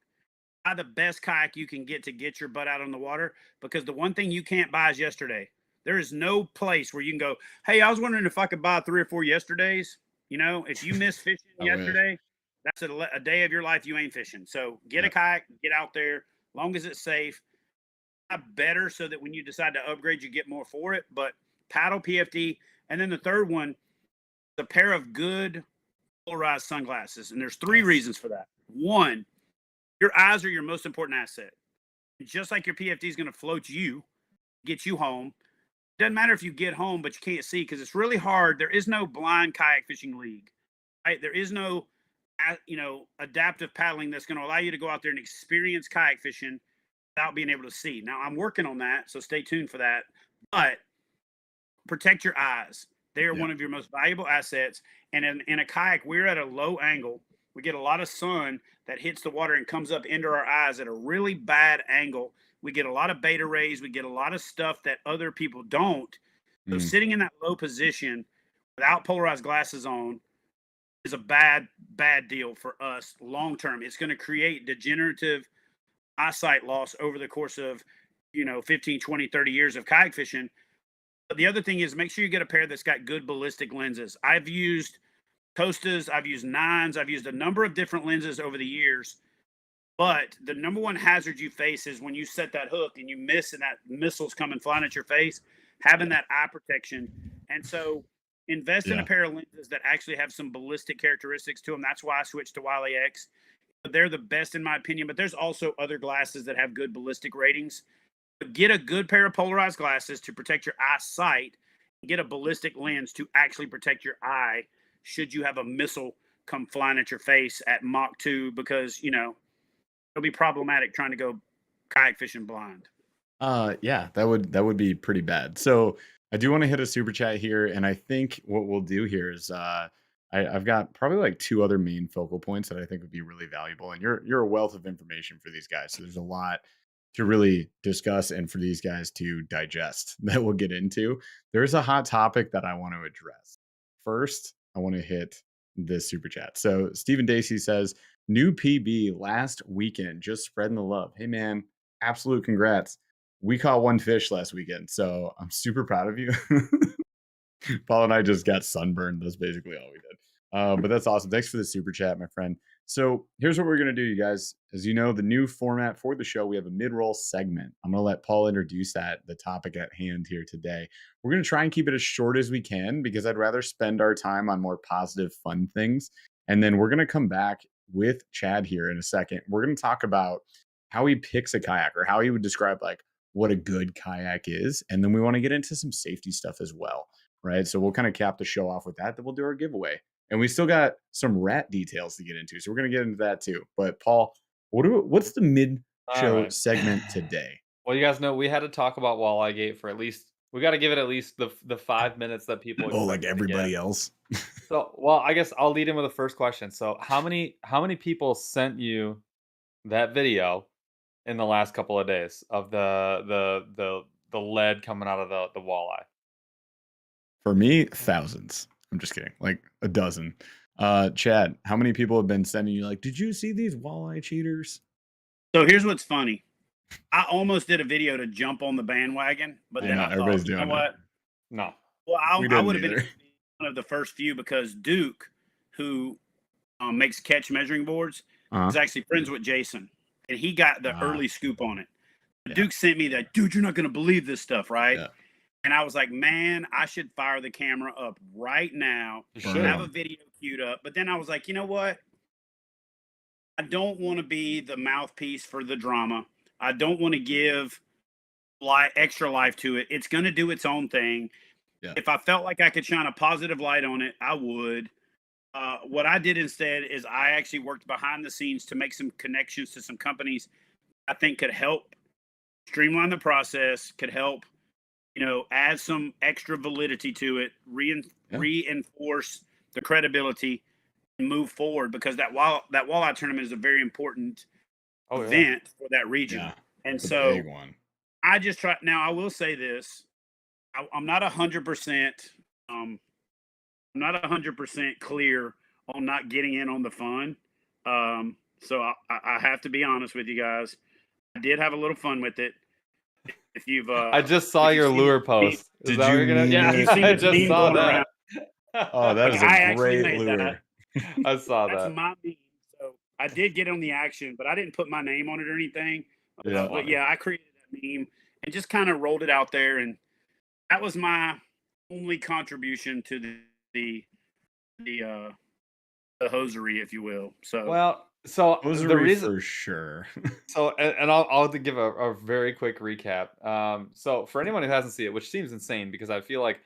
S2: Buy the best kayak you can get to get your butt out on the water, because the one thing you can't buy is yesterday. There is no place where you can go, hey, I was wondering if I could buy 3 or 4 yesterdays. If you miss fishing yesterday, that's a day of your life you ain't fishing. So get a kayak, get out there, long as it's safe. Better, so that when you decide to upgrade, you get more for it. But paddle, PFD, and then the third one, a pair of good polarized sunglasses. And there's 3 reasons for that. One, your eyes are your most important asset. Just like your PFD is going to float you, get you home. Doesn't matter if you get home, but you can't see, because it's really hard. There is no blind kayak fishing league, right? There is no, adaptive paddling that's going to allow you to go out there and experience kayak fishing without being able to see. Now I'm working on that, so stay tuned for that. But protect your eyes. They are one of your most valuable assets. And in a kayak, we're at a low angle. We get a lot of sun that hits the water and comes up into our eyes at a really bad angle. We get a lot of beta rays. We get a lot of stuff that other people don't. So sitting in that low position without polarized glasses on is a bad deal for us long term. It's going to create degenerative eyesight loss over the course of 15, 20, 30 years of kayak fishing. But the other thing is make sure you get a pair that's got good ballistic lenses. I've used Costas, I've used Nines, I've used a number of different lenses over the years. But the number one hazard you face is when you set that hook and you miss and that missile's coming flying at your face, having that eye protection. And so invest in a pair of lenses that actually have some ballistic characteristics to them. That's why I switched to Wiley X. They're the best in my opinion, but there's also other glasses that have good ballistic ratings. But get a good pair of polarized glasses to protect your eyesight. Get a ballistic lens to actually protect your eye should you have a missile come flying at your face at Mach 2, because, it'll be problematic trying to go kayak fishing blind.
S3: Yeah, that would be pretty bad. So I do want to hit a super chat here, and I think what we'll do here is I've got probably like 2 other main focal points that I think would be really valuable. And you're a wealth of information for these guys, so there's a lot to really discuss and for these guys to digest that we'll get into. There's a hot topic that I want to address. First, I want to hit this super chat. So Stephen Dacey says, new PB last weekend, just spreading the love. Hey man, absolute congrats. We caught 1 fish last weekend, so I'm super proud of you. Paul and I just got sunburned. That's basically all we did. But that's awesome. Thanks for the super chat, my friend. So here's what we're going to do, you guys. As you know, the new format for the show, we have a mid-roll segment. I'm going to let Paul introduce the topic at hand here today. We're going to try and keep it as short as we can because I'd rather spend our time on more positive, fun things. And then we're going to come back with Chad here in a second. We're going to talk about how he picks a kayak, or how he would describe like what a good kayak is. And then we want to get into some safety stuff as well, right? So we'll kind of cap the show off with that. Then we'll do our giveaway. And we still got some rat details to get into. So we're going to get into that too. But Paul, what's the mid-show segment today?
S4: Well, you guys know we had to talk about Walleye Gate for at least, we got to give it at least the 5 minutes that people
S3: Oh, like everybody else.
S4: So, well, I guess I'll lead in with the first question. So how many people sent you that video in the last couple of days of the lead coming out of the walleye?
S3: For me, thousands. I'm just kidding. Like a dozen. Chad, how many people have been sending you like, did you see these walleye cheaters?
S2: So here's what's funny. I almost did a video to jump on the bandwagon, but then I thought,
S3: everybody's doing
S2: what?
S4: No.
S2: Well, I would have been one of the first few, because Duke, who makes catch measuring boards, is actually friends with Jason, and he got the early scoop on it. Duke sent me that, dude, you're not going to believe this stuff, right? Yeah. And I was like, man, I should fire the camera up right now. Have a video queued up. But then I was like, you know what? I don't want to be the mouthpiece for the drama. I don't want to give extra life to it. It's going to do its own thing. Yeah. If I felt like I could shine a positive light on it, I would. What I did instead is I actually worked behind the scenes to make some connections to some companies I think could help streamline the process, could help, add some extra validity to it, reinforce the credibility, and move forward, because that walleye tournament is a very important event for that region. Yeah, and so big one. I just try. Now I will say this: I'm not 100%. I'm not 100% clear on not getting in on the fun. So I have to be honest with you guys. I did have a little fun with it. If you've,
S4: I just saw your lure post.
S3: Did you? Yeah,
S4: I just saw that.
S3: Oh, that is a great lure.
S4: I saw that.
S2: That's my meme. So I did get on the action, but I didn't put my name on it or anything.
S3: Yeah,
S2: but yeah, I created that meme and just kind of rolled it out there, and that was my only contribution to the hosiery, if you will. So
S3: hosiery the reason for sure.
S4: So and I'll give a very quick recap. So for anyone who hasn't seen it, which seems insane because I feel like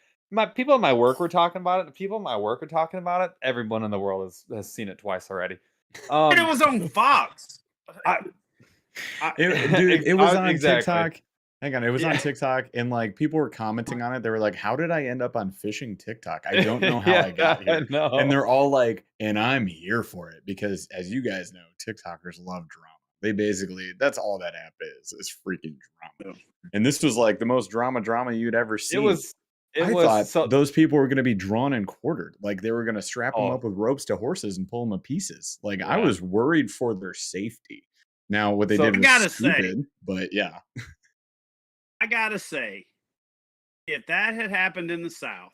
S4: people in my work were talking about it. The people in my work are talking about it. Everyone in the world has seen it twice already.
S2: It was on Fox.
S3: Dude, it was on
S4: Exactly.
S3: TikTok. Hang on, it was on
S4: Yeah.
S3: TikTok, and like people were commenting on it. They were like, "How did I end up on fishing TikTok? I don't know how I got
S4: I
S3: here."
S4: know.
S3: And they're all like, "And I'm here for it," because as you guys know, TikTokers love drama. They basically, that's all that app is freaking drama. And this was like the most drama you'd ever
S4: It
S3: seen.
S4: was
S3: I thought
S4: so.
S3: those people were going to be drawn and quartered. Like they were going to strap them
S4: Oh,
S3: up with ropes to horses and pull them to pieces. Like I
S4: yeah.
S3: was worried for their safety. Now what they
S4: So-
S3: did
S2: I
S3: was
S2: gotta say-
S3: stupid, but yeah.
S2: I gotta say, if that had happened in the South,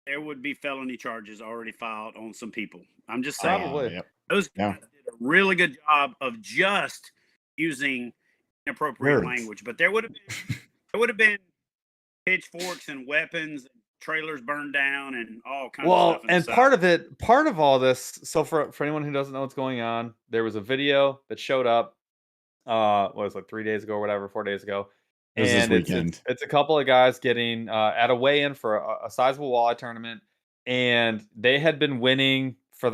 S2: there would be felony charges already filed on some people. I'm just saying.
S4: Probably.
S3: Yep.
S2: Those
S3: Yeah.
S2: guys did a really good job of just using inappropriate
S3: Words.
S2: language, but there would have been pitchforks and weapons, and trailers burned down, and all kinds of
S4: Well,
S2: stuff. In the
S4: and
S2: South.
S4: part of all this. So for anyone who doesn't know what's going on, there was a video that showed up. What was it, like 3 days ago or whatever, 4 days ago.
S3: It was this
S4: And
S3: weekend.
S4: it's a couple of guys getting at a weigh-in for a sizable walleye tournament, and they had been winning for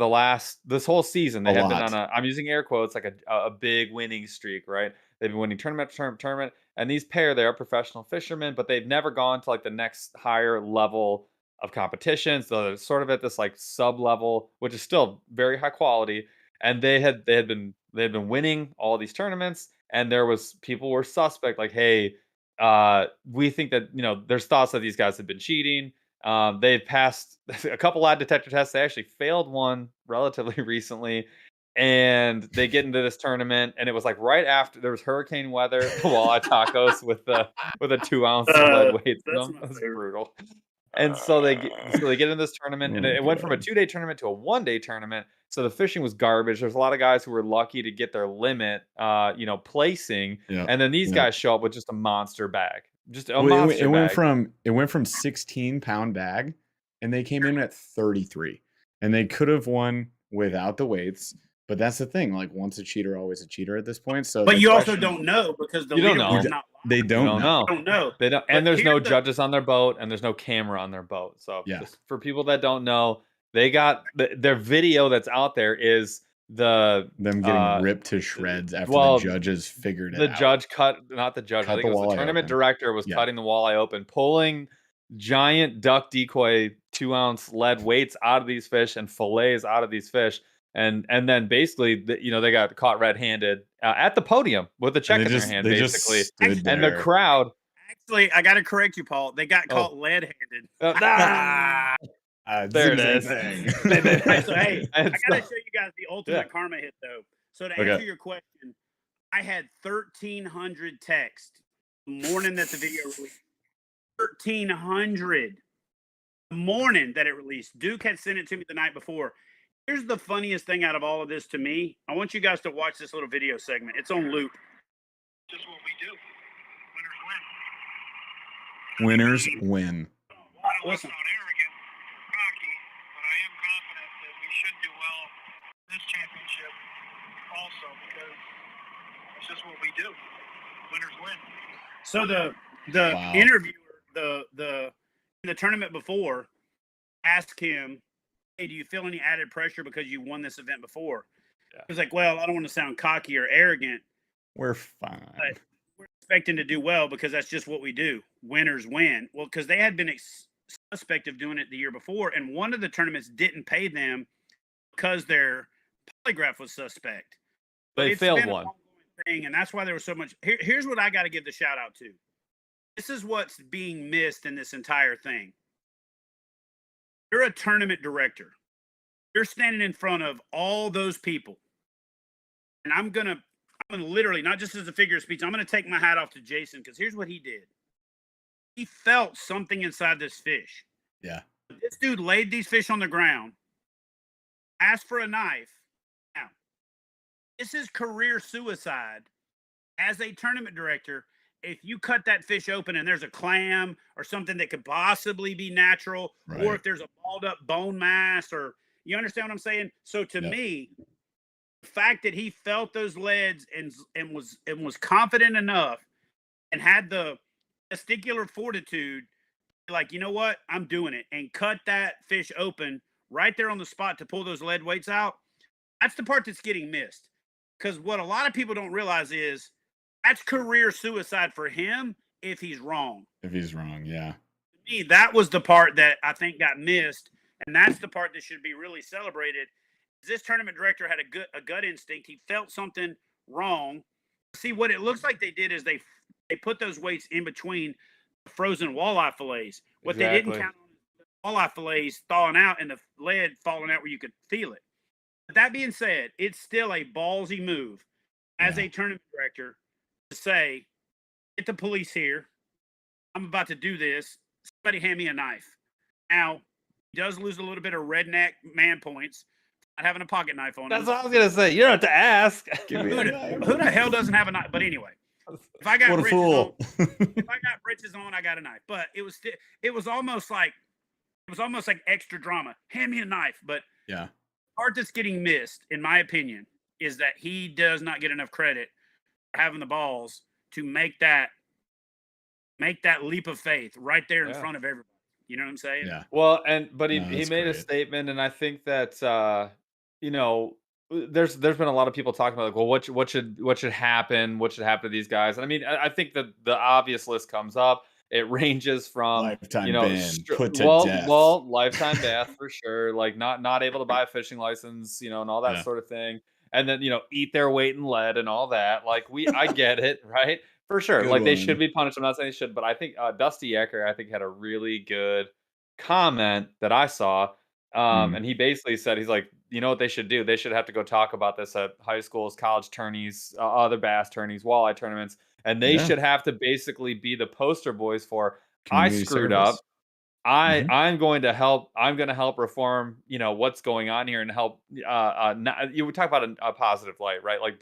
S4: this whole season. They
S3: A
S4: had been
S3: lot.
S4: on I'm using air quotes, like a big winning streak, right? They've been winning tournament after tournament, and these pair, they are professional fishermen, but they've never gone to like the next higher level of competition. So they're sort of at this like sub level, which is still very high quality. And they had been winning all these tournaments, and people were suspect, like, hey, we think that there's thoughts that these guys have been cheating. They've passed a couple lie detector tests. They actually failed one relatively recently, and they get into this tournament, and it was like right after there was hurricane weather. The walleye tacos with a 2-ounce lead weight.
S2: That's my
S4: That's
S2: favorite.
S4: brutal. And so they get in this tournament, and
S3: Oh,
S4: it went from a
S3: God.
S4: 2-day tournament to a 1-day tournament. So the fishing was garbage. There's a lot of guys who were lucky to get their limit, placing,
S3: Yeah.
S4: and then these
S3: Yeah.
S4: guys show up with just a monster bag, just a
S3: Well,
S4: monster
S3: it went
S4: bag.
S3: from 16-pound bag, and they came in at 33, and they could have won without the weights. But that's the thing. Like once a cheater, always a cheater at this point. So,
S2: But
S3: the
S2: you also
S3: question-
S2: don't know because the
S4: You don't
S2: leaderboard's
S4: know.
S2: not live.
S3: They
S4: You
S3: don't
S4: don't
S3: know.
S4: know.
S2: You don't know.
S4: They don't,
S2: But
S4: and there's no
S2: here's the-
S4: judges on their boat, and there's no camera on their boat. So
S3: Yeah.
S4: just for people that don't know, they got their video that's out there is them
S3: getting ripped to shreds after
S4: well,
S3: the judges figured it
S4: the
S3: out.
S4: judge not the judge.
S3: Cut
S4: I think
S3: the
S4: it was the
S3: walleye
S4: tournament
S3: open.
S4: director was
S3: Yeah.
S4: cutting the walleye open, pulling giant duck decoy 2-ounce lead weights out of these fish and fillets out of these fish. And then basically, they got caught red-handed at the podium with a check in their hand, basically.
S3: Stood
S4: And the
S3: there.
S4: crowd.
S2: Actually, I got to correct you, Paul. They got
S4: Oh.
S2: caught lead-handed.
S4: There it
S3: Same
S4: is.
S3: thing.
S2: Right, so hey, I
S4: And
S2: got to
S4: so-
S2: show you guys the ultimate
S4: Yeah.
S2: karma hit, though. So to
S3: Okay.
S2: answer your question, I had 1,300 texts the morning that the video released. 1,300 the morning that it released. Duke had sent it to me the night before. Here's the funniest thing out of all of this to me. I want you guys to watch this little video segment. It's on loop. This is what we do. Winners win.
S3: Winners win.
S2: Listen.
S5: Not arrogant, cocky, but I am confident that we should do well this championship also because it's just what we do. Winners win.
S2: So the
S3: Wow.
S2: interviewer, in the tournament before, asked him, "Hey, do you feel any added pressure because you won this event before?"
S4: Yeah.
S2: He was like, "Well, I don't want to sound cocky or arrogant.
S3: We're fine.
S2: But we're expecting to do well because that's just what we do. Winners win." Well, because they had been suspect of doing it the year before, and one of the tournaments didn't pay them because their polygraph was suspect.
S4: They
S2: It's
S4: failed
S2: been an
S4: one.
S2: ongoing thing, and that's why there was so much. Here's what I got to give the shout out to. This is what's being missed in this entire thing. You're a tournament director. You're standing in front of all those people. And I'm gonna literally, not just as a figure of speech, I'm gonna take my hat off to Jason because here's what he did. He felt something inside this fish.
S3: Yeah.
S2: This dude laid these fish on the ground, asked for a knife. Now, this is career suicide. As a tournament director, if you cut that fish open and there's a clam or something that could possibly be natural,
S3: Right.
S2: or if there's a balled up bone mass, or you understand what I'm saying? So to
S3: Yep.
S2: me, the fact that he felt those leads and was confident enough and had the testicular fortitude, like, you know what, I'm doing it, and cut that fish open right there on the spot to pull those lead weights out. That's the part that's getting missed. Because what a lot of people don't realize is that's career suicide for him if he's wrong.
S3: If he's wrong, yeah.
S2: To me, that was the part that I think got missed, and that's the part that should be really celebrated. This tournament director had a gut instinct. He felt something wrong. See, what it looks like they did is they put those weights in between the frozen walleye fillets. What they didn't count on walleye fillets thawing out and the lead falling out where you could feel it. But that being said, it's still a ballsy move as a tournament director to say, get the police here. I'm about to do this. Somebody hand me a knife. Now, he does lose a little bit of redneck man points, not having a pocket knife on him.
S4: That's what I was gonna say. You don't have to ask.
S3: Give me
S2: Who
S3: a
S2: the,
S3: knife.
S2: who the hell doesn't have a knife? But anyway, if I got
S3: What a
S2: britches
S3: fool.
S2: on, if I got britches on, I got a knife. But it was almost like extra drama. Hand me a knife. But
S3: Yeah.
S2: the part that's getting missed, in my opinion, is that he does not get enough credit for having the balls to make that leap of faith right there in front of everybody. You know what I'm saying?
S3: Yeah.
S4: Well, but he
S3: No,
S4: he
S3: that's
S4: made a
S3: great.
S4: statement, and I think that you know, there's been a lot of people talking about like, well, what should happen? What should happen to these guys? And I mean, I think that the obvious list comes up. It ranges from
S3: Lifetime ban, put to death.
S4: lifetime death for sure, like not able to buy a fishing license, and all that
S3: Yeah.
S4: sort of thing, and then eat their weight in lead and all that. Like I get it, right? For sure.
S3: Good
S4: Like they
S3: one.
S4: should be punished. I'm not saying they should, but I think Dusty Ecker, I think, had a really good comment that I saw. And he basically said, he's like, you know what they should do? They should have to go talk about this at high schools, college tourneys, other bass tourneys, walleye tournaments, and they
S3: Yeah.
S4: should have to basically be the poster boys for I
S3: Community
S4: screwed
S3: service.
S4: up. I'm going to help. I'm going to help reform. What's going on here and help. You would talk about a positive light, right? Like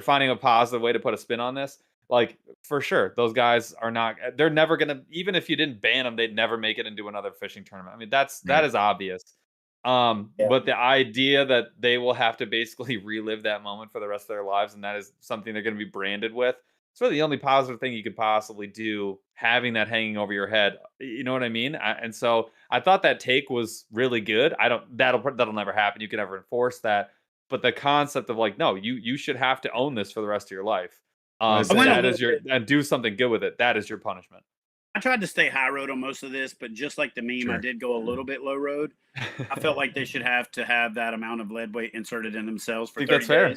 S4: finding a positive way to put a spin on this. Like for sure, those guys are not. They're never gonna. Even if you didn't ban them, they'd never make it into another fishing tournament. I mean, that
S3: Right.
S4: is obvious. But the idea that they will have to basically relive that moment for the rest of their lives, and that is something they're going to be branded with. It's really the only positive thing you could possibly do, having that hanging over your head. You know what I mean? And so I thought that take was really good. That'll never happen. You can never enforce that. But the concept of like, no, you should have to own this for the rest of your life.
S3: I went
S2: a
S4: That is
S2: little
S4: and do something good with it. That is your punishment.
S2: I tried to stay high road on most of this, but just like the meme,
S3: Sure.
S2: I did go a little bit low road. I felt like they should have to have that amount of lead weight inserted in themselves for
S4: I
S2: 30
S4: think that's fair.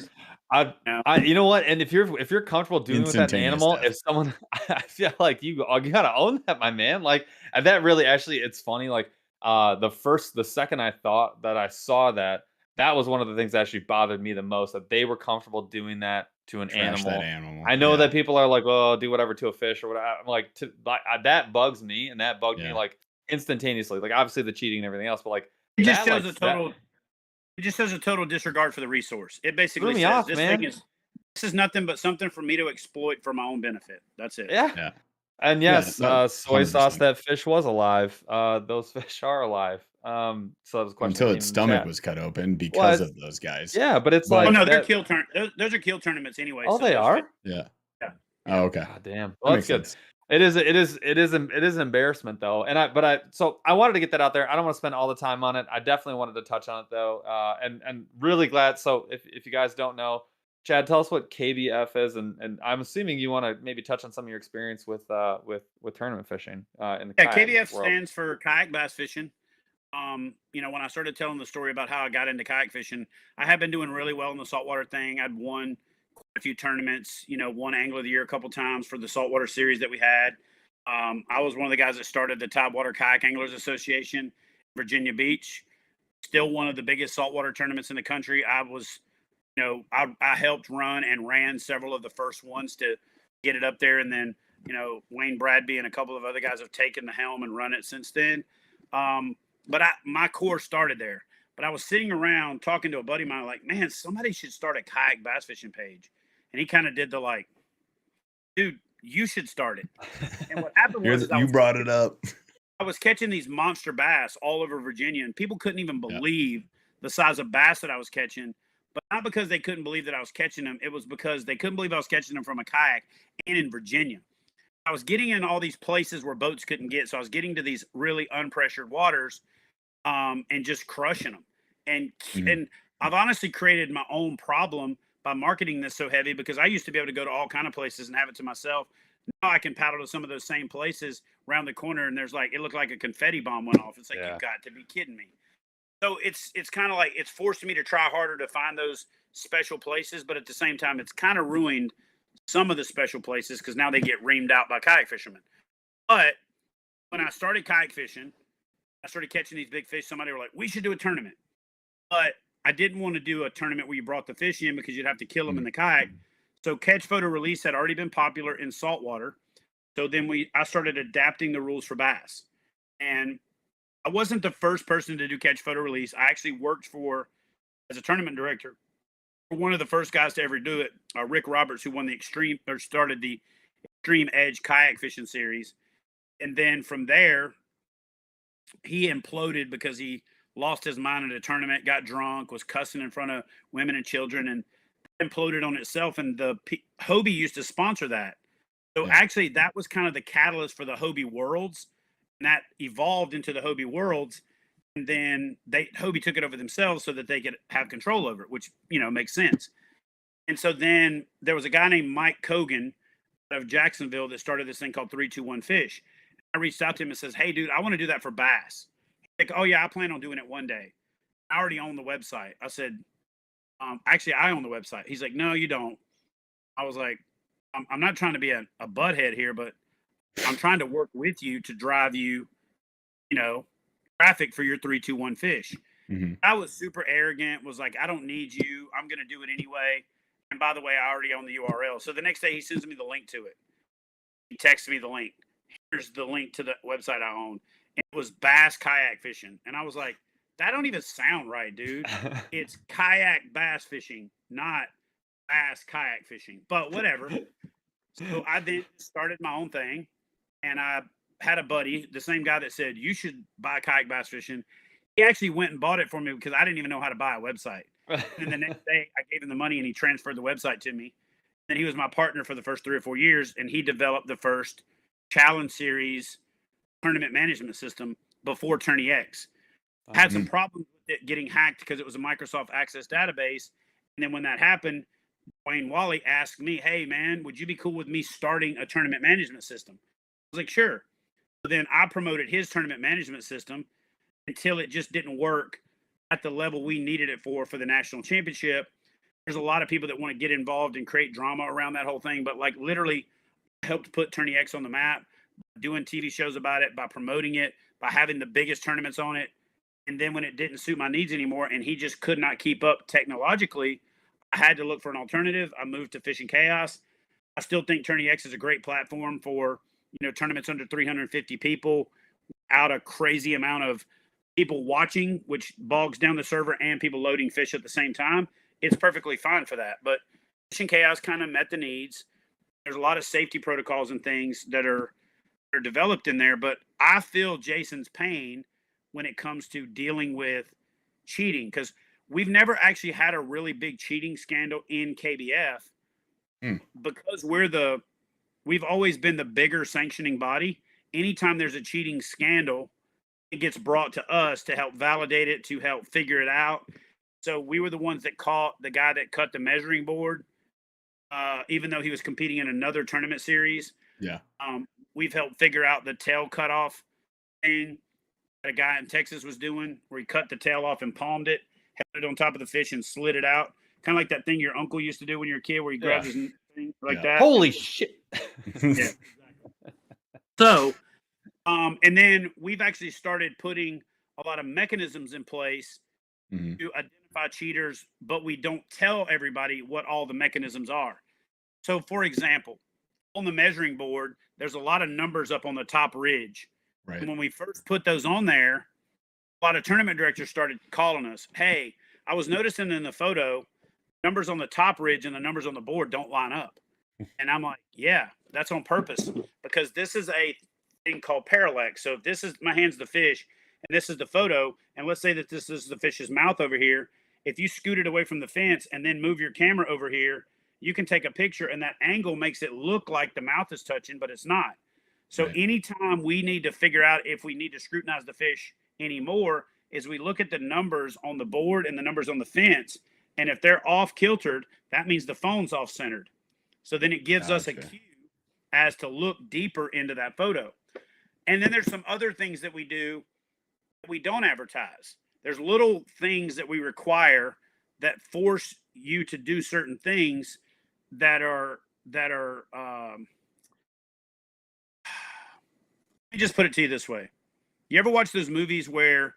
S2: days.
S4: You know what? And if you're comfortable doing with that
S3: Instantaneous
S4: animal,
S3: death.
S4: if someone, I feel like you gotta own that, my man. Like, and that really actually, it's funny. Like, the second I thought that I saw that was one of the things that actually bothered me the most, that they were comfortable doing that to an
S3: Trash
S4: animal.
S3: that animal.
S4: I know
S3: Yeah.
S4: that people are like, well, do whatever to a fish or whatever. I'm like, that bugs me, and that bugged me
S3: Yeah.
S4: like instantaneously. Like, obviously the cheating and everything else, but like
S2: It just
S4: that,
S2: shows
S4: like,
S2: a total. It just shows a total disregard for the resource. It basically
S4: Threw me
S2: says
S4: off,
S2: this
S4: man.
S2: thing this is nothing but something for me to exploit for my own benefit. That's it.
S4: Yeah.
S3: Yeah.
S4: And
S3: Yeah,
S4: yes,
S3: no,
S4: soy sauce,
S3: 100%.
S4: that fish was alive. Those fish are alive. So that was a question
S3: Until
S4: that
S3: its
S4: came in the
S3: stomach
S4: chat.
S3: was cut open because of those guys.
S4: Yeah, but it's
S3: But-
S2: Oh
S4: like
S2: no, they're
S4: that,
S2: kill those are kill tournaments anyway.
S4: oh,
S2: so
S4: they
S2: those
S4: are?
S2: fish-
S3: Yeah.
S2: Yeah.
S3: Oh, okay.
S4: God damn.
S3: That
S4: Well,
S3: makes
S4: that's good.
S3: sense.
S4: It is an embarrassment though. So I wanted to get that out there. I don't want to spend all the time on it. I definitely wanted to touch on it though. And really glad. So if you guys don't know, Chad, tell us what KBF is, and I'm assuming you want to maybe touch on some of your experience with tournament fishing in the kayak
S2: KBF
S4: world.
S2: stands for kayak bass fishing. When I started telling the story about how I got into kayak fishing, I had been doing really well in the saltwater thing. I'd won quite a few tournaments, won Angler of the Year a couple times for the saltwater series that we had. I was one of the guys that started the Tidewater Kayak Anglers Association, Virginia Beach. Still one of the biggest saltwater tournaments in the country. I was, I helped run and ran several of the first ones to get it up there. And then, Wayne Bradby and a couple of other guys have taken the helm and run it since then. But my core started there. But I was sitting around talking to a buddy of mine, like, man, somebody should start a kayak bass fishing page. And he kind of did the like, dude, you should start it. And what happened was
S3: You brought it up.
S2: I was catching these monster bass all over Virginia, and people couldn't even believe the size of bass that I was catching. But not because they couldn't believe that I was catching them. It was because they couldn't believe I was catching them from a kayak and in Virginia. I was getting in all these places where boats couldn't get. So I was getting to these really unpressured waters and just crushing them. And I've honestly created my own problem by marketing this so heavy, because I used to be able to go to all kind of places and have it to myself. Now I can paddle to some of those same places around the corner, and there's like, it looked like a confetti bomb went off. It's like,
S4: Yeah.
S2: you've got to be kidding me. So it's kind of like, it's forced me to try harder to find those special places, but at the same time, it's kind of ruined some of the special places because now they get reamed out by kayak fishermen. But when I started kayak fishing, I started catching these big fish. Somebody were like, we should do a tournament. But I didn't want to do a tournament where you brought the fish in because you'd have to kill them in the kayak. So catch, photo, release had already been popular in saltwater. So then I started adapting the rules for bass. And I wasn't the first person to do catch, photo, release. I actually worked as a tournament director, for one of the first guys to ever do it, Rick Roberts, who started the Extreme Edge kayak fishing series. And then from there, he imploded because he lost his mind at a tournament, got drunk, was cussing in front of women and children, and imploded on itself. And the Hobie used to sponsor that. So actually, that was kind of the catalyst for the Hobie Worlds, and that evolved into the Hobie Worlds. And then Hobie took it over themselves so that they could have control over it, which, makes sense. And so then there was a guy named Mike Cogan of Jacksonville that started this thing called 321 Fish. I reached out to him and says, hey, dude, I want to do that for bass. He's like, oh, yeah, I plan on doing it one day. I already own the website. I said, actually, I own the website. He's like, no, you don't. I was like, I'm not trying to be a butthead here, but I'm trying to work with you to drive you, traffic for your 321 Fish.
S3: Mhm.
S2: I was super arrogant, was like, I don't need you. I'm going to do it anyway. And by the way, I already own the URL. So the next day he sends me the link to it. He texts me the link. Here's the link to the website I own. And it was bass kayak fishing. And I was like, that don't even sound right, dude. It's kayak bass fishing, not bass kayak fishing. But whatever. So I then started my own thing. And I had a buddy, the same guy that said, you should buy kayak bass fishing. He actually went and bought it for me because I didn't even know how to buy a website. And the next day I gave him the money and he transferred the website to me. And he was my partner for the first 3 or 4 years. And he developed the first Challenge Series tournament management system before Tourney X. Had some problems with it getting hacked because it was a Microsoft Access database. And then when that happened, Wayne Wally asked me, hey, man, would you be cool with me starting a tournament management system? I was like, sure. So then I promoted his tournament management system until it just didn't work at the level we needed it for the national championship. There's a lot of people that want to get involved and create drama around that whole thing, but like literally helped put Tourney X on the map, doing TV shows about it, by promoting it, by having the biggest tournaments on it. And then when it didn't suit my needs anymore and he just could not keep up technologically, I had to look for an alternative. I moved to Fishing Chaos. I still think Tourney X is a great platform for, tournaments under 350 people, out a crazy amount of people watching, which bogs down the server, and people loading fish at the same time. It's perfectly fine for that. But Fishing Chaos kind of met the needs. There's a lot of safety protocols and things that are developed in there. But I feel Jason's pain when it comes to dealing with cheating, because we've never actually had a really big cheating scandal in KBF because we've always been the bigger sanctioning body. Anytime there's a cheating scandal, it gets brought to us to help validate it, to help figure it out. So we were the ones that caught the guy that cut the measuring board, even though he was competing in another tournament series.
S3: Yeah.
S2: We've helped figure out the tail cutoff thing that a guy in Texas was doing, where he cut the tail off and palmed it, held it on top of the fish and slid it out. Kind of like that thing your uncle used to do when you were a kid, where he grabs his thing like that.
S4: Holy shit.
S2: Yeah, exactly. So, and then we've actually started putting a lot of mechanisms in place to identify cheaters, but we don't tell everybody what all the mechanisms are. So, for example, on the measuring board, there's a lot of numbers up on the top ridge.
S3: Right.
S2: And when we first put those on there, a lot of tournament directors started calling us, hey, I was noticing in the photo, numbers on the top ridge and the numbers on the board don't line up. And I'm like, yeah, that's on purpose, because this is a thing called parallax. So if this is, my hand's the fish and this is the photo, and let's say that this is the fish's mouth over here, if you scoot it away from the fence and then move your camera over here, you can take a picture, and that angle makes it look like the mouth is touching, but it's not. So anytime we need to figure out if we need to scrutinize the fish anymore, is we look at the numbers on the board and the numbers on the fence, And if they're off kiltered, that means the phone's off centered. So then it gives us a
S3: Gotcha.
S2: cue as to look deeper into that photo. And then there's some other things that we do that we don't advertise. There's little things that we require that force you to do certain things that are let me just put it to you this way. You ever watch those movies where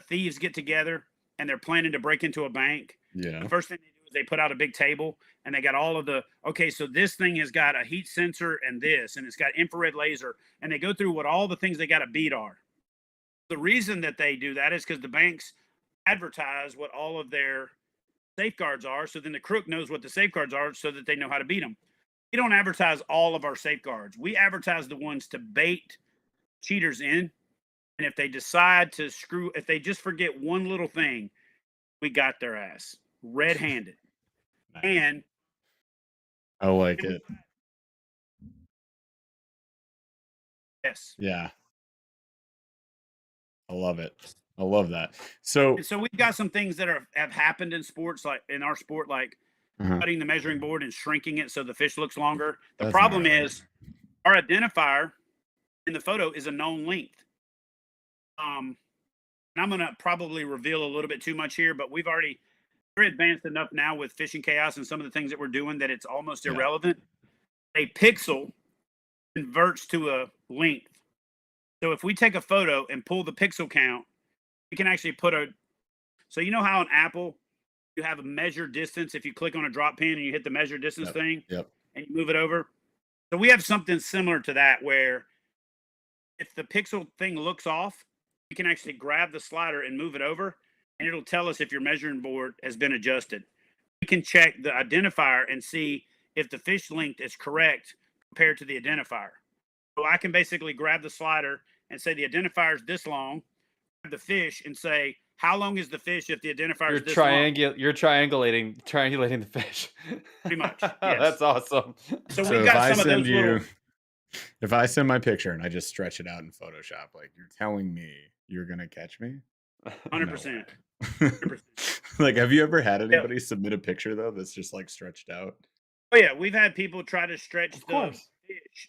S2: thieves get together and they're planning to break into a bank?
S3: Yeah.
S2: The first thing they do is they put out a big table and they got all of the, okay, so this thing has got a heat sensor and this, and it's got infrared laser, and they go through what all the things they got to beat are. The reason that they do that is because the banks advertise what all of their safeguards are, so then the crook knows what the safeguards are so that they know how to beat them. We don't advertise all of our safeguards. We advertise the ones to bait cheaters in. And if they decide to if they just forget one little thing, we got their ass red-handed.
S3: Nice.
S2: And
S3: I like it.
S2: yes.
S3: Yeah. I love it. I love that. So
S2: And so we've got some things that have happened in sports, like in our sport, like cutting the measuring board and shrinking it so the fish looks longer. The
S3: That's
S2: problem
S3: gnarly.
S2: is our identifier in the photo is a known length. And I'm going to probably reveal a little bit too much here, but we're advanced enough now with Fishing Chaos and some of the things that we're doing that it's almost irrelevant. A pixel converts to a length. So if we take a photo and pull the pixel count, we can actually so you know how on Apple you have a measure distance if you click on a drop pin and you hit the measure distance thing and you move it over? So we have something similar to that where if the pixel thing looks off, you can actually grab the slider and move it over, and it'll tell us if your measuring board has been adjusted. We can check the identifier and see if the fish length is correct compared to the identifier. So I can basically grab the slider and say the identifier is this long, grab the fish and say, how long is the fish if the identifier is this long?
S4: You're triangulating the fish.
S2: Pretty much. Yes.
S4: That's awesome.
S2: So
S3: So
S2: we've
S3: if
S2: got
S3: I
S2: some of
S3: send
S2: those
S3: you,
S2: little.
S3: if I send my picture and I just stretch it out in Photoshop, like you're telling me you're gonna catch me?
S2: 100%.
S3: No. Like, have you ever had anybody submit a picture though that's just like stretched out?
S2: Oh yeah, we've had people try to stretch the fish.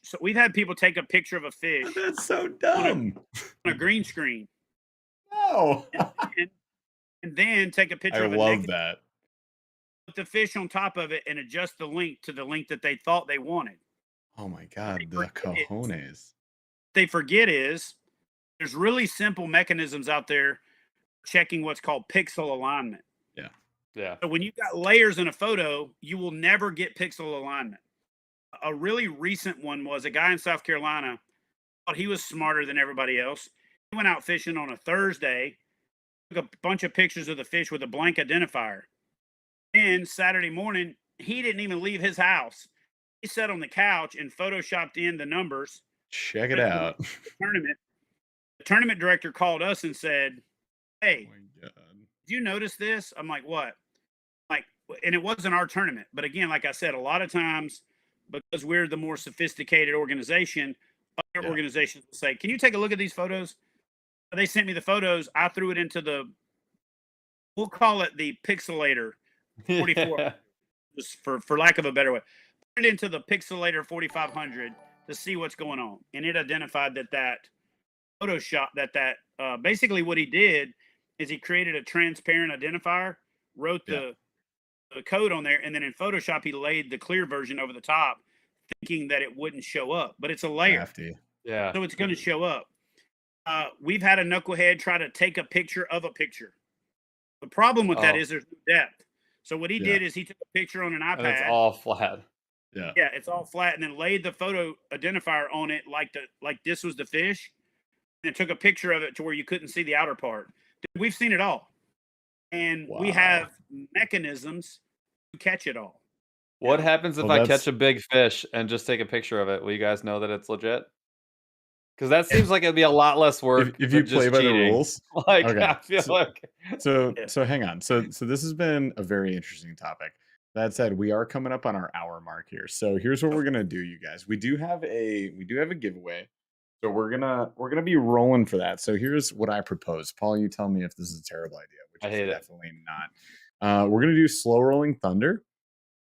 S2: So we've had people take a picture of a fish
S3: That's so dumb.
S2: on a green screen.
S3: No.
S2: and then take a picture
S3: I
S2: of a
S3: love
S2: negative,
S3: that.
S2: put the fish on top of it and adjust the length to the length that they thought they wanted.
S3: Oh my god, the cojones.
S2: They forget is there's really simple mechanisms out there checking what's called pixel alignment.
S4: Yeah.
S2: So when you've got layers in a photo, you will never get pixel alignment. A really recent one was a guy in South Carolina thought he was smarter than everybody else. He went out fishing on a Thursday, took a bunch of pictures of the fish with a blank identifier. Then Saturday morning, he didn't even leave his house. He sat on the couch and photoshopped in the numbers.
S3: Check it out.
S2: The tournament director called us and said, hey,
S3: Oh my god.
S2: did you notice this? I'm like, what? And it wasn't our tournament. But again, like I said, a lot of times, because we're the more sophisticated organization, other organizations will say, can you take a look at these photos? They sent me the photos. I threw it into we'll call it the pixelator 44, just for lack of a better way. Put it into the pixelator 4500 to see what's going on. And it identified that Photoshop, basically what he did is he created a transparent identifier, wrote the code on there, and then in Photoshop he laid the clear version over the top, thinking that it wouldn't show up, but it's a layer.
S3: Crafty.
S4: Yeah.
S2: So it's going to show up. We've had a knucklehead try to take a picture of a picture. The problem with that is there's no depth. So what he did is he took a picture on an iPad.
S4: And it's all flat.
S3: Yeah.
S2: Yeah, it's all flat, and then laid the photo identifier on it like this was the fish, and took a picture of it to where you couldn't see the outer part. We've seen it all. And we have mechanisms to catch it all.
S4: What happens if I catch a big fish and just take a picture of it? Will you guys know that it's legit? Because that seems like it'd be a lot less work
S3: if you play by the rules.
S4: Like,
S3: Okay.
S4: I feel
S3: So hang on. So this has been a very interesting topic. That said, we are coming up on our hour mark here. So here's what we're gonna do, you guys. We do have a giveaway. So we're gonna be rolling for that. So here's what I propose. Paul, you tell me if this is a terrible idea, which is definitely not. We're going to do Slow Rolling Thunder.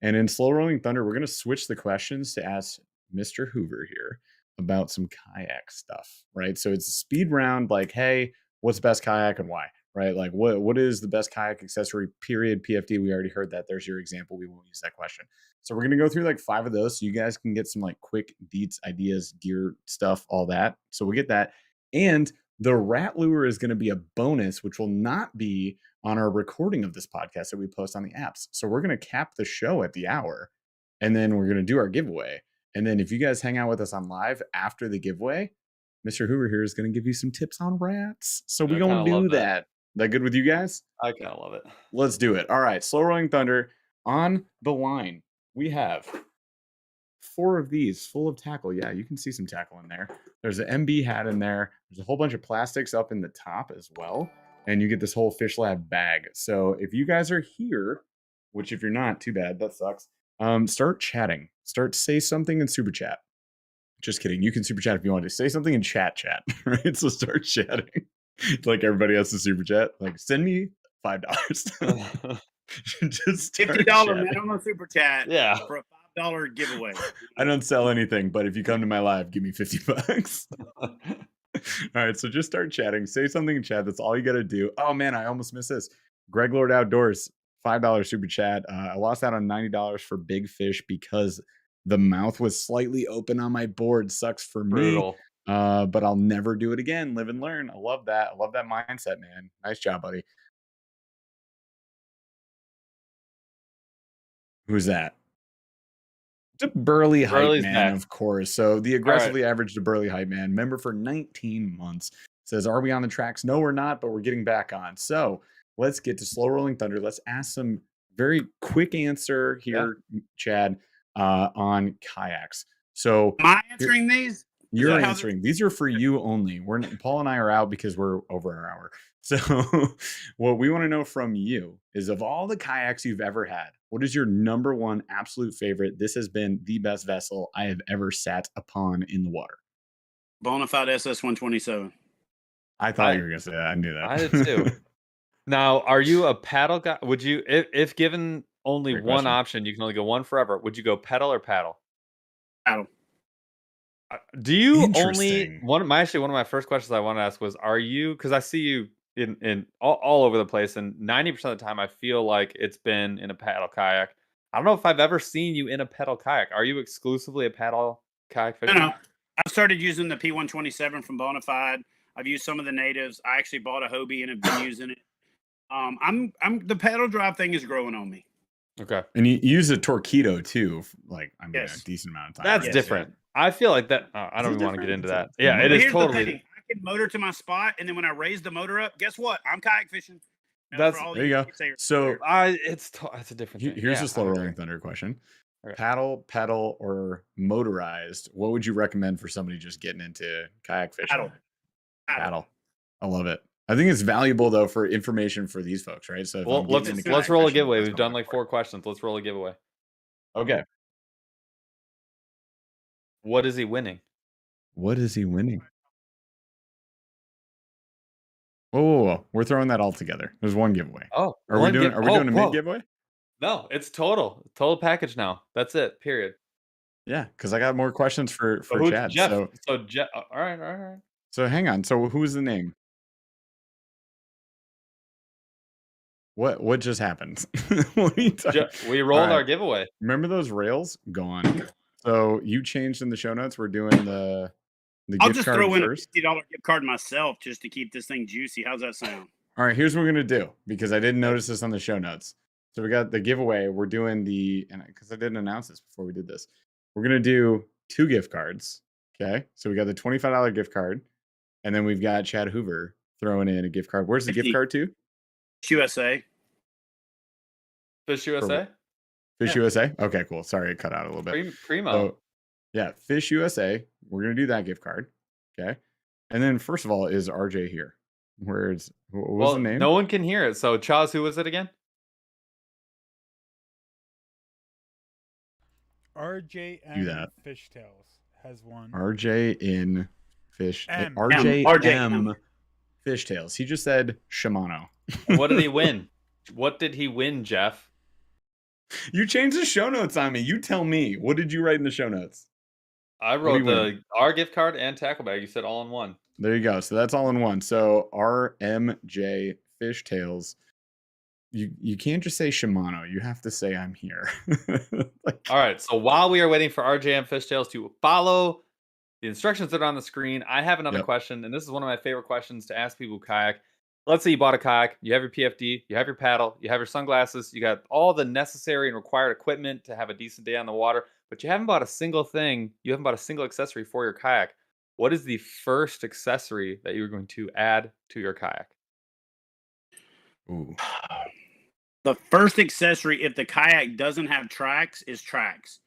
S3: And in Slow Rolling Thunder, we're going to switch the questions to ask Mr. Hoover here about some kayak stuff, right? So it's a speed round like, hey, what's the best kayak and why, right? Like, what is the best kayak accessory, period, PFD? We already heard that. There's your example. We won't use that question. So we're going to go through like 5 of those so you guys can get some like quick deets, ideas, gear stuff, all that. So we'll get that. And the rat lure is going to be a bonus, which will not be on our recording of this podcast that we post on the apps. So we're going to cap the show at the hour, and then we're going to do our giveaway. And then if you guys hang out with us on live after the giveaway, Mr. Hoover here is going to give you some tips on rats. So we're going to do that. That good with you guys?
S4: I kind of love it.
S3: Let's do it. All right. Slow Rolling Thunder on the line. We have 4 of these full of tackle. Yeah, you can see some tackle in there. There's an MB hat in there. There's a whole bunch of plastics up in the top as well. And you get this whole Fish Lab bag. So if you guys are here, which if you're not, too bad, that sucks. Start chatting. Say something in super chat. Just kidding. You can super chat if you want to. Say something in chat, right? So start chatting. Like everybody else to super chat. Like send me $5. Just
S2: $50 minimum super chat.
S4: Yeah.
S2: For a $5 giveaway.
S3: I don't sell anything, but if you come to my live, give me $50. All right, so just start chatting. Say something in chat. That's all you got to do. Oh man, I almost missed this. Greg Lord Outdoors, $5 super chat. I lost out on $90 for big fish because the mouth was slightly open on my board. Sucks for me. But I'll never do it again. Live and learn. I love that. I love that mindset, man. Nice job, buddy. Who's that? It's a Burley Hype Man, of course. So the aggressively averaged Burley Hype Man, member for 19 months, says, are we on the tracks? No, we're not, but we're getting back on. So let's get to Slow Rolling Thunder. Let's ask some very quick answer here, Chad, on kayaks. So
S2: am I answering these?
S3: You're answering. These are for you only. Paul and I are out because we're over our hour. So what we want to know from you is, of all the kayaks you've ever had, what is your number one absolute favorite? This has been the best vessel I have ever sat upon in the water.
S2: Bonafide SS 127.
S3: I thought you were going to say that. I knew that.
S4: I did too. Now, are you a paddle guy? Would you, if given only one option, you can only go one forever, would you go pedal or paddle?
S2: Paddle.
S4: Do you only one of my first questions I want to ask was, are you, because I see you in all over the place, and 90% of the time I feel like it's been in a paddle kayak. I don't know if I've ever seen you in a pedal kayak. Are you exclusively a paddle kayak fisher?
S2: No. I've started using the P127 from Bonafide. I've used some of the natives. I actually bought a Hobie and have been using it. I'm the paddle drive thing is growing on me.
S3: Okay. And you use a Torpedo too, like a decent amount of time.
S4: That's different. I feel like that. I don't even want to get into that. Yeah, it is totally.
S2: I can motor to my spot, and then when I raise the motor up, guess what? I'm kayak fishing.
S3: There you go. So
S4: it's a different thing.
S3: Here's a Slow Rolling Thunder question: paddle, pedal, or motorized? What would you recommend for somebody just getting into kayak fishing? Paddle. I love it. I think it's valuable though for information for these folks, right? So
S4: let's roll a giveaway. We've done like 4 questions. Let's roll a giveaway.
S3: Okay.
S4: What is he winning?
S3: What is he winning? Whoa. We're throwing that all together. There's one giveaway.
S4: Oh,
S3: are we doing a mid giveaway?
S4: No, it's total package now. That's it. Period.
S3: Yeah, because I got more questions for Chad.
S4: Jeff. So Jeff. All right.
S3: So hang on. So who's the name? What just happened? What are you talking?
S4: We rolled our giveaway.
S3: Remember those rails? Gone. So you changed in the show notes. We're doing the
S2: I'll
S3: gift
S2: just
S3: card
S2: throw in
S3: first.
S2: a $50 gift card myself just to keep this thing juicy. How's that sound?
S3: All right, here's what we're gonna do, because I didn't notice this on the show notes. So we got the giveaway. We're doing because I didn't announce this before we did this. We're gonna do 2 gift cards. Okay, so we got the $25 gift card, and then we've got Chad Hoover throwing in a gift card. Where's the gift card to?
S2: USA.
S4: Fish USA.
S3: Fish USA. Okay, cool. Sorry, it cut out a little bit.
S4: Primo.
S3: So, yeah, Fish USA. We're gonna do that gift card. Okay, and then first of all, is RJ here? What was the name?
S4: No one can hear it. So Chaz, who was it again?
S6: RJ in Fishtails has won.
S3: RJ in Fish.
S6: M.
S3: RJ M. Fishtails. He just said Shimano.
S4: What did he win? What did he win, Jeff?
S3: You changed the show notes on me. You tell me. What did you write in the show notes?
S4: I
S3: What do
S4: wrote
S3: you win?
S4: our gift card and tackle bag. You said all in one.
S3: There you go. So that's all in one. So RMJ Fishtails. You can't just say Shimano. You have to say I'm here.
S4: All right. So while we are waiting for RJM Fishtails to follow the instructions that are on the screen, I have another question, and this is one of my favorite questions to ask people who kayak. Let's say you bought a kayak, you have your PFD, you have your paddle, you have your sunglasses, you got all the necessary and required equipment to have a decent day on the water, but you haven't bought a single thing, you haven't bought a single accessory for your kayak. What is the first accessory that you're going to add to your kayak?
S3: Ooh.
S2: The first accessory, if the kayak doesn't have tracks, is tracks.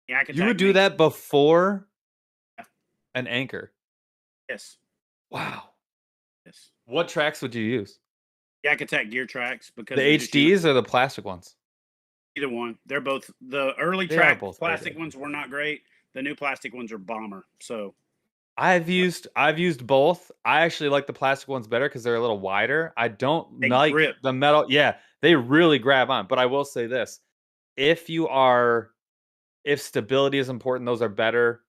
S4: You would do that before an anchor?
S2: Yes.
S4: Wow.
S2: Yes.
S4: What tracks would you use?
S2: Yak Attack gear tracks, because
S4: The HDs or the plastic ones?
S2: Either one. They're both the early plastic ones were not great. The new plastic ones are bomber. So
S4: I've used both. I actually like the plastic ones better because they're a little wider. I don't like
S2: grip.
S4: the metal. Yeah, they really grab on. But I will say this: if stability is important, those are better.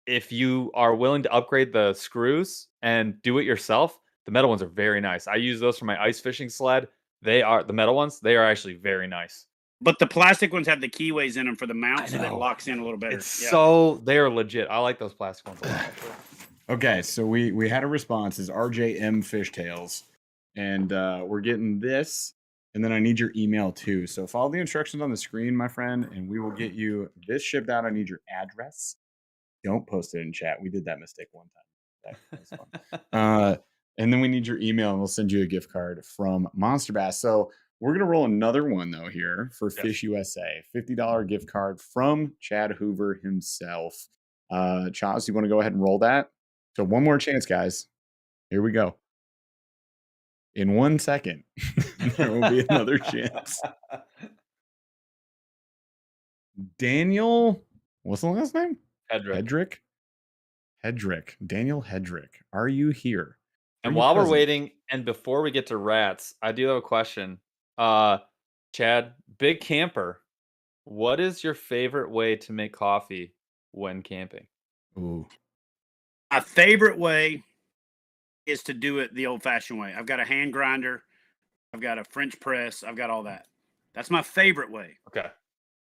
S4: If you are willing to upgrade the screws and do it yourself, the metal ones are very nice. I use those for my ice fishing sled. They are the metal ones. They are actually very nice.
S2: But the plastic ones have the keyways in them for the mount, so that locks in a little better.
S4: So they're legit. I like those plastic ones a lot.
S3: Okay, so we had a response is RJM Fishtails, and we're getting this, and then I need your email too. So follow the instructions on the screen, my friend, and we will get you this shipped out. I need your address. Don't post it in chat. We did that mistake one time. That was fun. And then we need your email, and we'll send you a gift card from Monster Bass. So we're gonna roll another one though here for Fish USA, $50 gift card from Chad Hoover himself. Chaz, you want to go ahead and roll that? So one more chance, guys. Here we go. In 1 second, there will be another chance. Daniel, what's the last name?
S4: Hedrick.
S3: Daniel Hedrick. Are you here?
S4: And while we're waiting, and before we get to rats, I do have a question. Chad, big camper, what is your favorite way to make coffee when camping?
S3: Ooh.
S2: My favorite way is to do it the old-fashioned way. I've got a hand grinder. I've got a French press. I've got all that. That's my favorite way.
S4: Okay.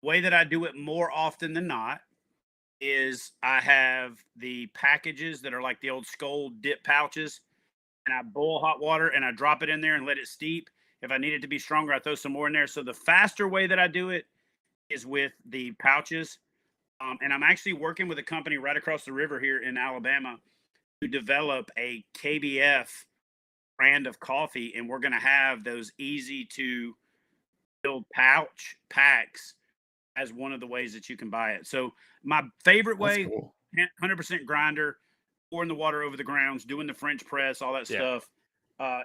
S2: The way that I do it more often than not is I have the packages that are like the old Skoal dip pouches, and I boil hot water and I drop it in there and let it steep. If I need it to be stronger, I throw some more in there. So the faster way that I do it is with the pouches. And I'm actually working with a company right across the river here in Alabama to develop a KBF brand of coffee. And we're going to have those easy to build pouch packs as one of the ways that you can buy it. So my favorite way, 100% grinder, pouring the water over the grounds, doing the French press, all that stuff.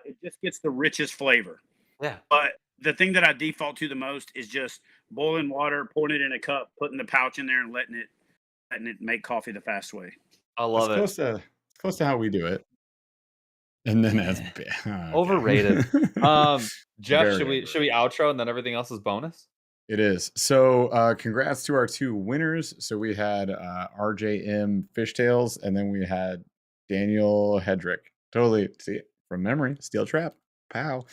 S2: It just gets the richest flavor.
S4: Yeah.
S2: But the thing that I default to the most is just boiling water, pouring it in a cup, putting the pouch in there, and letting it make coffee the fast way.
S4: I love it.
S3: Close to how we do it. And then as
S4: overrated. Jeff, should we outro and then everything else is bonus?
S3: It is. So congrats to our two winners. So we had RJM Fishtails, and then we had Daniel Hedrick. Totally from memory, steel trap. Pow.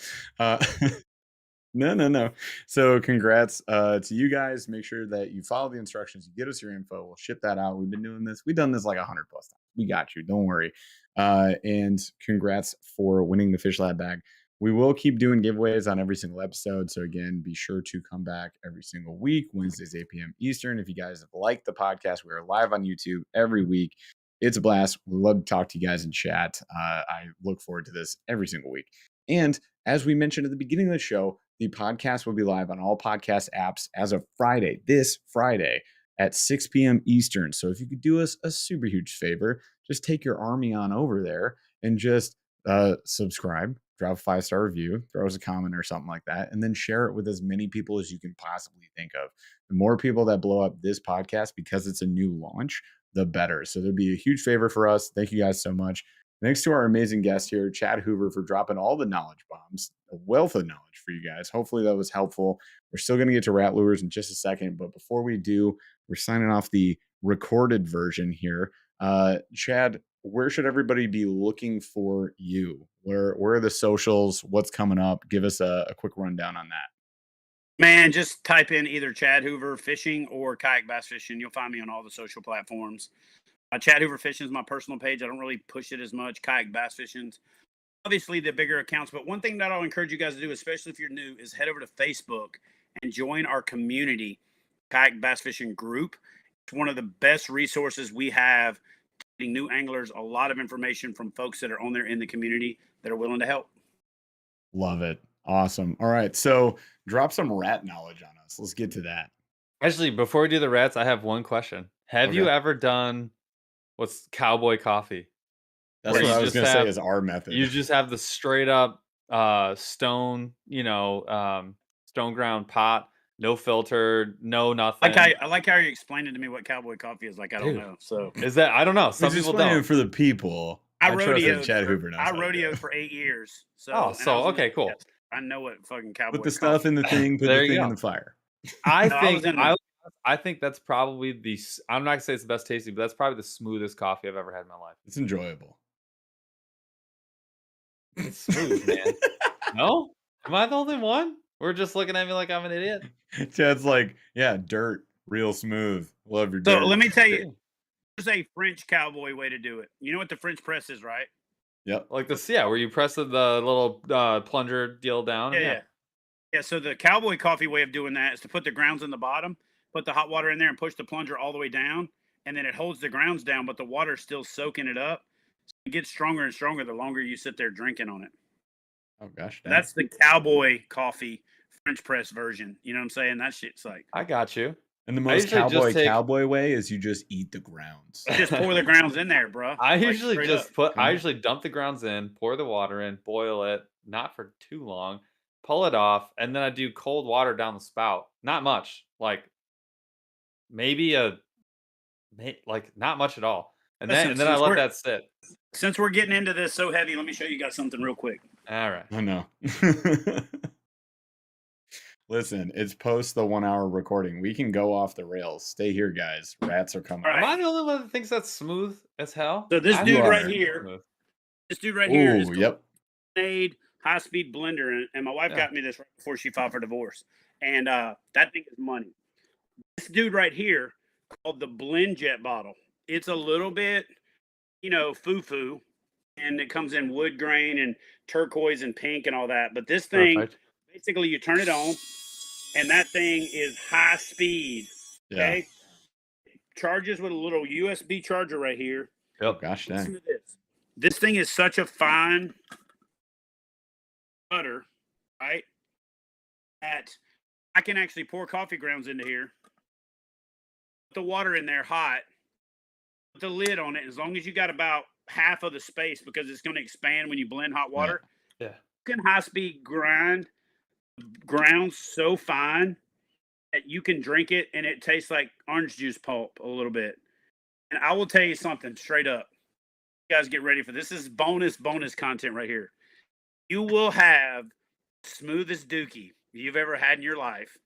S3: No. So congrats to you guys. Make sure that you follow the instructions. You get us your info. We'll ship that out. We've been doing this. We've done this like 100+ times. We got you. Don't worry. And congrats for winning the Fish Lab bag. We will keep doing giveaways on every single episode. So again, be sure to come back every single week, Wednesdays, 8 p.m. Eastern. If you guys have liked the podcast, we are live on YouTube every week. It's a blast. We love to talk to you guys in chat. I look forward to this every single week. And as we mentioned at the beginning of the show, the podcast will be live on all podcast apps as of Friday, this Friday at 6 p.m. Eastern. So if you could do us a super huge favor, just take your army on over there and just subscribe, drop a 5-star review, throw us a comment or something like that, and then share it with as many people as you can possibly think of. The more people that blow up this podcast because it's a new launch, the better. So there'd be a huge favor for us. Thank you guys so much. Thanks to our amazing guest here, Chad Hoover, for dropping all the knowledge bombs, a wealth of knowledge for you guys. Hopefully that was helpful. We're still going to get to rat lures in just a second, but before we do, we're signing off the recorded version here. Chad, where should everybody be looking for you? Where are the socials? What's coming up? Give us a quick rundown on that.
S2: Man, just type in either Chad Hoover Fishing or Kayak Bass Fishing. You'll find me on all the social platforms. Chad Hoover Fishing is my personal page. I don't really push it as much. Kayak Bass Fishing's obviously the bigger accounts. But one thing that I'll encourage you guys to do, especially if you're new, is head over to Facebook and join our community, Kayak Bass Fishing group. It's one of the best resources we have, getting new anglers a lot of information from folks that are on there in the community that are willing to help.
S3: Love it. Awesome. All right. So drop some rat knowledge on us. Let's get to that.
S4: Actually, before we do the rats, I have one question. Have you
S3: Okay.
S4: ever done what's cowboy coffee?
S3: That's
S4: Where
S3: what
S4: you
S3: I was
S4: just
S3: going to say
S4: have-
S3: is our method.
S4: You just have the straight up stone, stone ground pot, no filter, no nothing.
S2: I like how you explained it to me what cowboy coffee is like. I don't
S4: Dude.
S2: know. So
S4: Is that I don't know. Some
S3: He's
S4: people
S3: explaining
S4: don't.
S3: it for the people.
S2: I
S3: trust that
S2: rodeoed.
S3: Chad Hoover knows
S2: I
S3: how to do
S2: rodeoed
S3: it.
S2: for 8 years. So
S4: Oh,
S2: and I
S4: so
S2: was in
S4: okay,
S2: the-
S4: cool.
S2: yes, I know what fucking cowboy.
S3: Put the stuff
S2: coffee
S3: in the thing, put
S4: There
S3: the
S4: you
S3: thing in
S4: go.
S3: the fire.
S4: I
S2: No, I
S4: think
S2: was in the-
S4: I think that's probably I'm not gonna say it's the best tasting, but that's probably the smoothest coffee I've ever had in my life.
S3: It's enjoyable.
S4: It's smooth, man. No? Am I the only one? We're just looking at me like I'm an idiot.
S3: Chad's like, yeah, dirt, real smooth. Love your
S2: So
S3: dirt.
S2: let me tell you, there's a French cowboy way to do it. You know what the French press is, right?
S3: Yep.
S4: Like this, yeah, where you press the little plunger deal down.
S2: Yeah. So the cowboy coffee way of doing that is to put the grounds in the bottom, put the hot water in there, and push the plunger all the way down, and then it holds the grounds down, but the water's still soaking it up. So it gets stronger and stronger the longer you sit there drinking on it.
S3: Oh gosh. Dang.
S2: That's the cowboy coffee French press version. You know what I'm saying? That shit's like
S4: I got you.
S3: And the
S4: I
S3: most
S4: usually just take-
S3: cowboy way is you just eat the grounds.
S2: just pour the grounds in there, bro.
S4: I
S2: Like,
S4: usually
S2: straight
S4: just
S2: up.
S4: I usually dump the grounds in, pour the water in, boil it, not for too long, pull it off, and then I do cold water down the spout. Not much, like maybe not much at all. And
S2: Listen,
S4: then I
S2: since
S4: let
S2: we're-
S4: that sit.
S2: Since we're getting into this so heavy, let me show you guys something real quick.
S4: All right.
S3: I know. Listen, it's post the 1 hour recording. We can go off the rails. Stay here, guys. Rats are coming.
S2: All
S4: Am
S2: right.
S4: I the only one that thinks that's smooth as hell?
S2: So this
S4: I
S2: dude
S4: think
S3: right
S4: it's
S2: here-
S4: smooth.
S2: This dude right here is
S3: Ooh, yep.
S2: made high-speed blender, and my wife
S4: Yeah.
S2: got me this right before she filed for divorce. And that thing is money. This dude right here called the Blend Jet bottle. It's a little bit, foo-foo, and it comes in wood grain and turquoise and pink and all that. But this thing,
S4: Perfect.
S2: basically, you turn it on, and that thing is high speed.
S3: Yeah.
S2: Okay, charges with a little USB charger right here.
S3: Oh gosh,
S2: Listen
S3: dang.
S2: to this. This thing is such a fine butter, right? That I can actually pour coffee grounds into here, put the water in there hot, put the lid on it. As long as you got about half of the space, because it's going to expand when you blend hot water.
S4: Yeah.
S2: You can high speed grind grounds so fine that you can drink it and it tastes like orange juice pulp a little bit. And I will tell you something straight up. You guys get ready for this. This is bonus content right here. You will have smoothest dookie you've ever had in your life.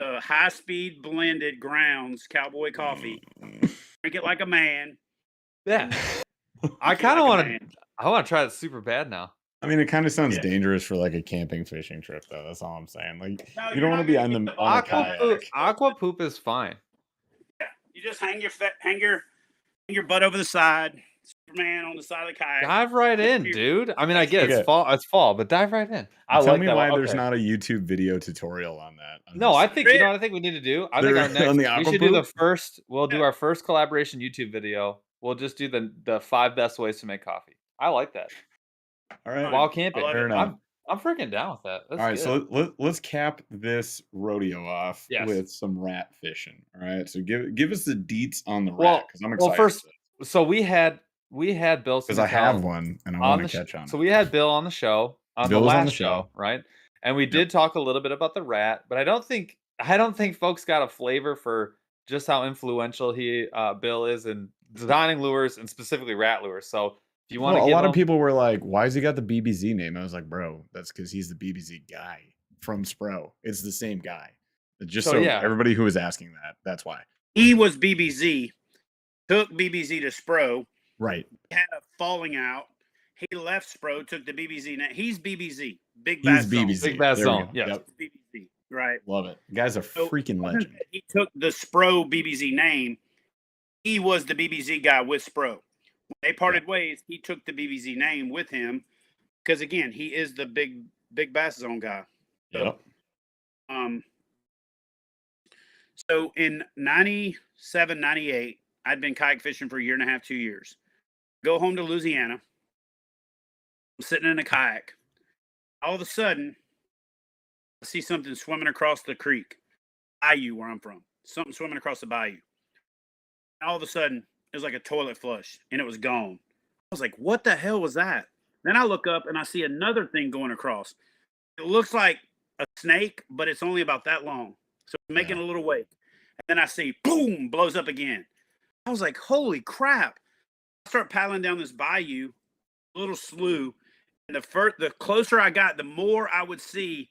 S2: High speed blended grounds cowboy coffee. Drink it like a man.
S4: Yeah. I
S2: Drink it
S4: kind of
S2: like a
S4: want to.
S2: man.
S4: I want to try it super bad now.
S3: I mean, it kind of sounds
S2: Yeah.
S3: dangerous for like a camping fishing trip, though. That's all I'm saying. Like,
S2: No,
S3: you
S2: you're
S3: don't want to
S2: not
S3: be
S2: gonna
S3: on
S2: get
S3: the
S2: the
S3: on a
S4: Aqua
S3: kayak.
S4: poop is fine.
S2: You just hang your butt over the side. Superman on the side of the kayak.
S4: Dive right in, dude. I mean, I get
S3: Okay.
S4: it's fall, but dive right in. I
S3: Tell
S4: like
S3: me
S4: that
S3: why
S4: one.
S3: there's
S4: Okay.
S3: not a YouTube video tutorial on that. I'm
S4: No,
S3: just
S4: I
S3: saying.
S4: think you know what I think we need to do. I think
S3: They're
S4: our next
S3: on the
S4: we
S3: aqua
S4: should do the
S3: poop?
S4: first. We'll do
S2: Yeah.
S4: our first collaboration YouTube video. We'll just do the 5 best ways to make coffee. I like that.
S3: All right.
S4: While camping.
S2: I love
S3: Fair
S2: it.
S3: enough.
S4: I'm freaking down with that. That's
S3: All right,
S4: good.
S3: so let's cap this rodeo off
S4: Yes.
S3: with some rat fishing. All right, so give us the deets on the
S4: Well-
S3: rat because I'm excited.
S4: well, first, so we had Bill
S3: because I
S4: Simmons
S3: have one and I
S4: on
S3: want
S4: the
S3: to
S4: sh-
S3: catch on.
S4: So
S3: it.
S4: we had Bill on the show on
S3: Bill
S4: the
S3: was
S4: last
S3: on the
S4: show,
S3: show.
S4: right? And we
S3: Yep.
S4: did talk a little bit about the rat, but I don't think folks got a flavor for just how influential Bill is in designing lures and specifically rat lures. So if you want
S3: Well,
S4: to
S3: a
S4: give
S3: lot of
S4: them,
S3: people were like, "Why has he got the BBZ name?" I was like, "Bro, that's because he's the BBZ guy from Spro. It's the same guy." Just
S4: So,
S3: so
S4: yeah.
S3: everybody who was asking that, that's why.
S2: He was BBZ, took BBZ to Spro,
S3: Right.
S2: had a falling out. He left Spro, took the BBZ. Now he's BBZ, Big
S3: He's
S2: Bass Zone.
S3: BBZ.
S4: Big Bass
S3: There we
S4: Zone,
S3: go.
S4: yes.
S3: Yep.
S2: BBZ, right?
S3: Love it. The guy's a
S2: So
S3: freaking
S2: it wasn't
S3: legend.
S2: that he took the Spro BBZ name. He was the BBZ guy with Spro. When they parted ways, he took the BBZ name with him because, again, he is the big Bass Zone guy. So,
S3: Yep.
S2: So in 97, 98, I'd been kayak fishing for a year and a half, 2 years. Go home to Louisiana. I'm sitting in a kayak. All of a sudden, I see something swimming across the creek, bayou where I'm from. Something swimming across the bayou. All of a sudden, it was like a toilet flush, and it was gone. I was like, what the hell was that? Then I look up, and I see another thing going across. It looks like a snake, but it's only about that long. So it's making a little wake. And then I see, boom, blows up again. I was like, holy crap. I start paddling down this bayou, a little slough. And the closer I got, the more I would see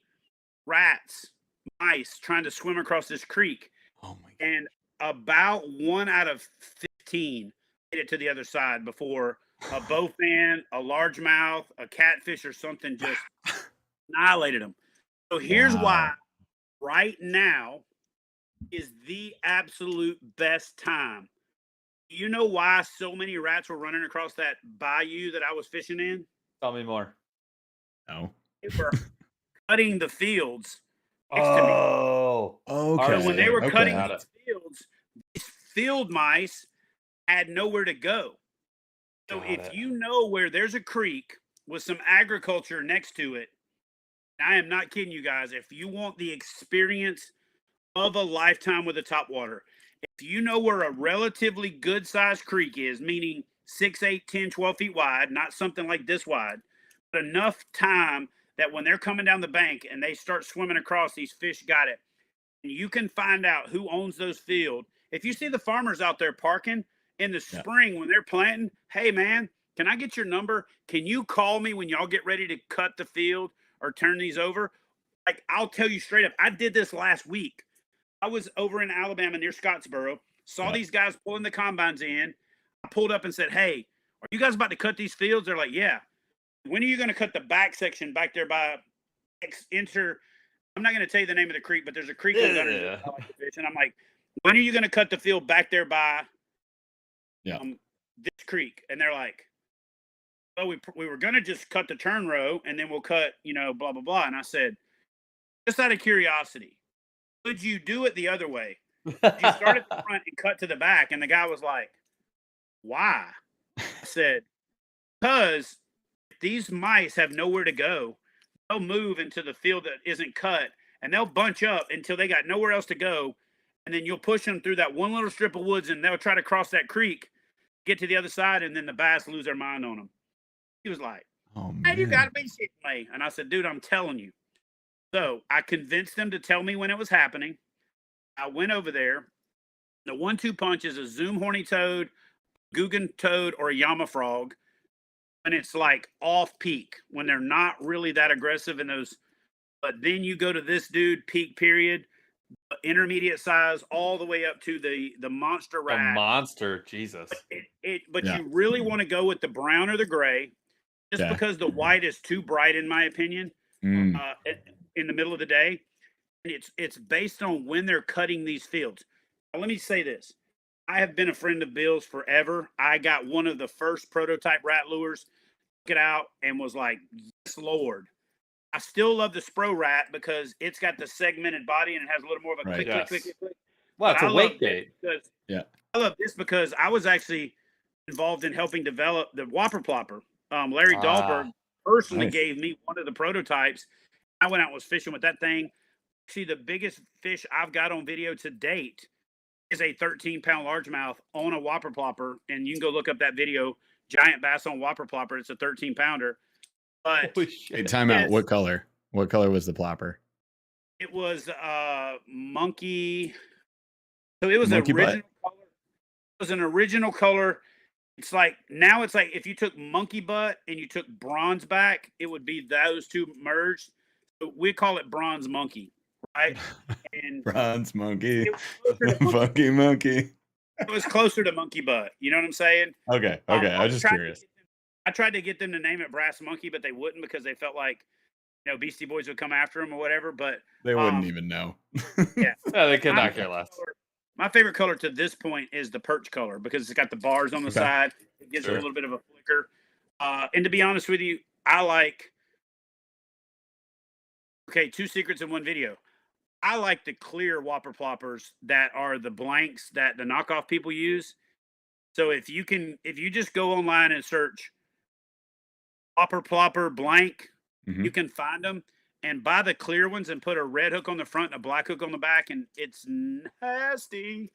S2: rats, mice trying to swim across this creek.
S3: Oh my God.
S2: And about 1 out of 15 made it to the other side before a bowfin, a largemouth, a catfish, or something just annihilated them. So here's why right now is the absolute best time. You know why so many rats were running across that bayou that I was fishing in?
S4: Tell me more.
S3: No.
S2: They were cutting the fields next to me.
S4: Oh,
S3: Okay.
S2: So when they were
S3: Okay.
S2: cutting
S4: Got
S2: these fields, these field mice had nowhere to go. So
S4: Got
S2: if
S4: it.
S2: you know where there's a creek with some agriculture next to it, I am not kidding you guys. If you want the experience of a lifetime with the topwater, if you know where a relatively good sized creek is, meaning 6, 8, 10, 12 feet wide, not something like this wide, but enough time that when they're coming down the bank and they start swimming across, these fish got it. And you can find out who owns those fields. If you see the farmers out there parking in the spring when they're planting, hey man, can I get your number? Can you call me when y'all get ready to cut the field or turn these over? Like, I'll tell you straight up, I did this last week. I was over in Alabama near Scottsboro, saw these guys pulling the combines in. I pulled up and said, hey, are you guys about to cut these fields? They're like, yeah. When are you going to cut the back section back there by I'm not going to tell you the name of the creek, but there's a creek on Gunnersville that I like to fish. And I'm like, when are you going to cut the field back there by this creek? And they're like, well, we were going to just cut the turn row and then we'll cut, blah, blah, blah. And I said, just out of curiosity, could you do it the other way? You start at the front and cut to the back. And the guy was like, why? I said, because these mice have nowhere to go. They'll move into the field that isn't cut and they'll bunch up until they got nowhere else to go. And then you'll push them through that one little strip of woods and they'll try to cross that creek, get to the other side, and then the bass lose their mind on them. He was like,
S3: oh,
S2: hey, you got to be shitting me. And I said, dude, I'm telling you. So I convinced them to tell me when it was happening. I went over there. The 1-2 punch is a Zoom horny toad, Guggen toad, or a Yama frog. And it's like off peak when they're not really that aggressive in those. But then you go to this dude, peak period, intermediate size, all the way up to the monster rat.
S4: A monster, Jesus.
S2: But you really want to go with the brown or the gray, just because the white is too bright, in my opinion, in the middle of the day. And it's based on when they're cutting these fields. Now, let me say this. I have been a friend of Bill's forever. I got one of the first prototype rat lures, took it out, and was like, yes, Lord. I still love the Spro rat because it's got the segmented body and it has a little more of a click, click, click, click, click.
S4: Well, it's a wake bait.
S2: I love this because I was actually involved in helping develop the Whopper Plopper. Larry Dahlberg personally gave me one of the prototypes. I went out and was fishing with that thing. See, the biggest fish I've got on video to date is a 13-pound largemouth on a Whopper Plopper, and you can go look up that video, Giant Bass on Whopper Plopper. It's a 13-pounder. But
S3: hey, time out. What color? What color was the plopper?
S2: It was monkey. So it was
S3: monkey
S2: original color. was an original color. It's like now it's like if you took monkey butt and you took bronze back, it would be those two merged. So we call it bronze monkey, right? And
S3: Bronze monkey,
S2: it was closer to monkey,
S3: funky monkey.
S2: it was closer to monkey butt. You know what I'm saying?
S3: Okay, I was just curious.
S2: I tried to get them to name it brass monkey, but they wouldn't because they felt like Beastie Boys would come after them or whatever. But
S3: They wouldn't even know.
S2: yeah,
S4: Yeah, they could not care less.
S2: My favorite color to this point is the perch color because it's got the bars on the side. It gives it a little bit of a flicker. And to be honest with you, I like. Okay, 2 secrets in one video. I like the clear whopper ploppers that are the blanks that the knockoff people use. So if you just go online and search whopper plopper blank, you can find them and buy the clear ones and put a red hook on the front and a black hook on the back, and it's nasty.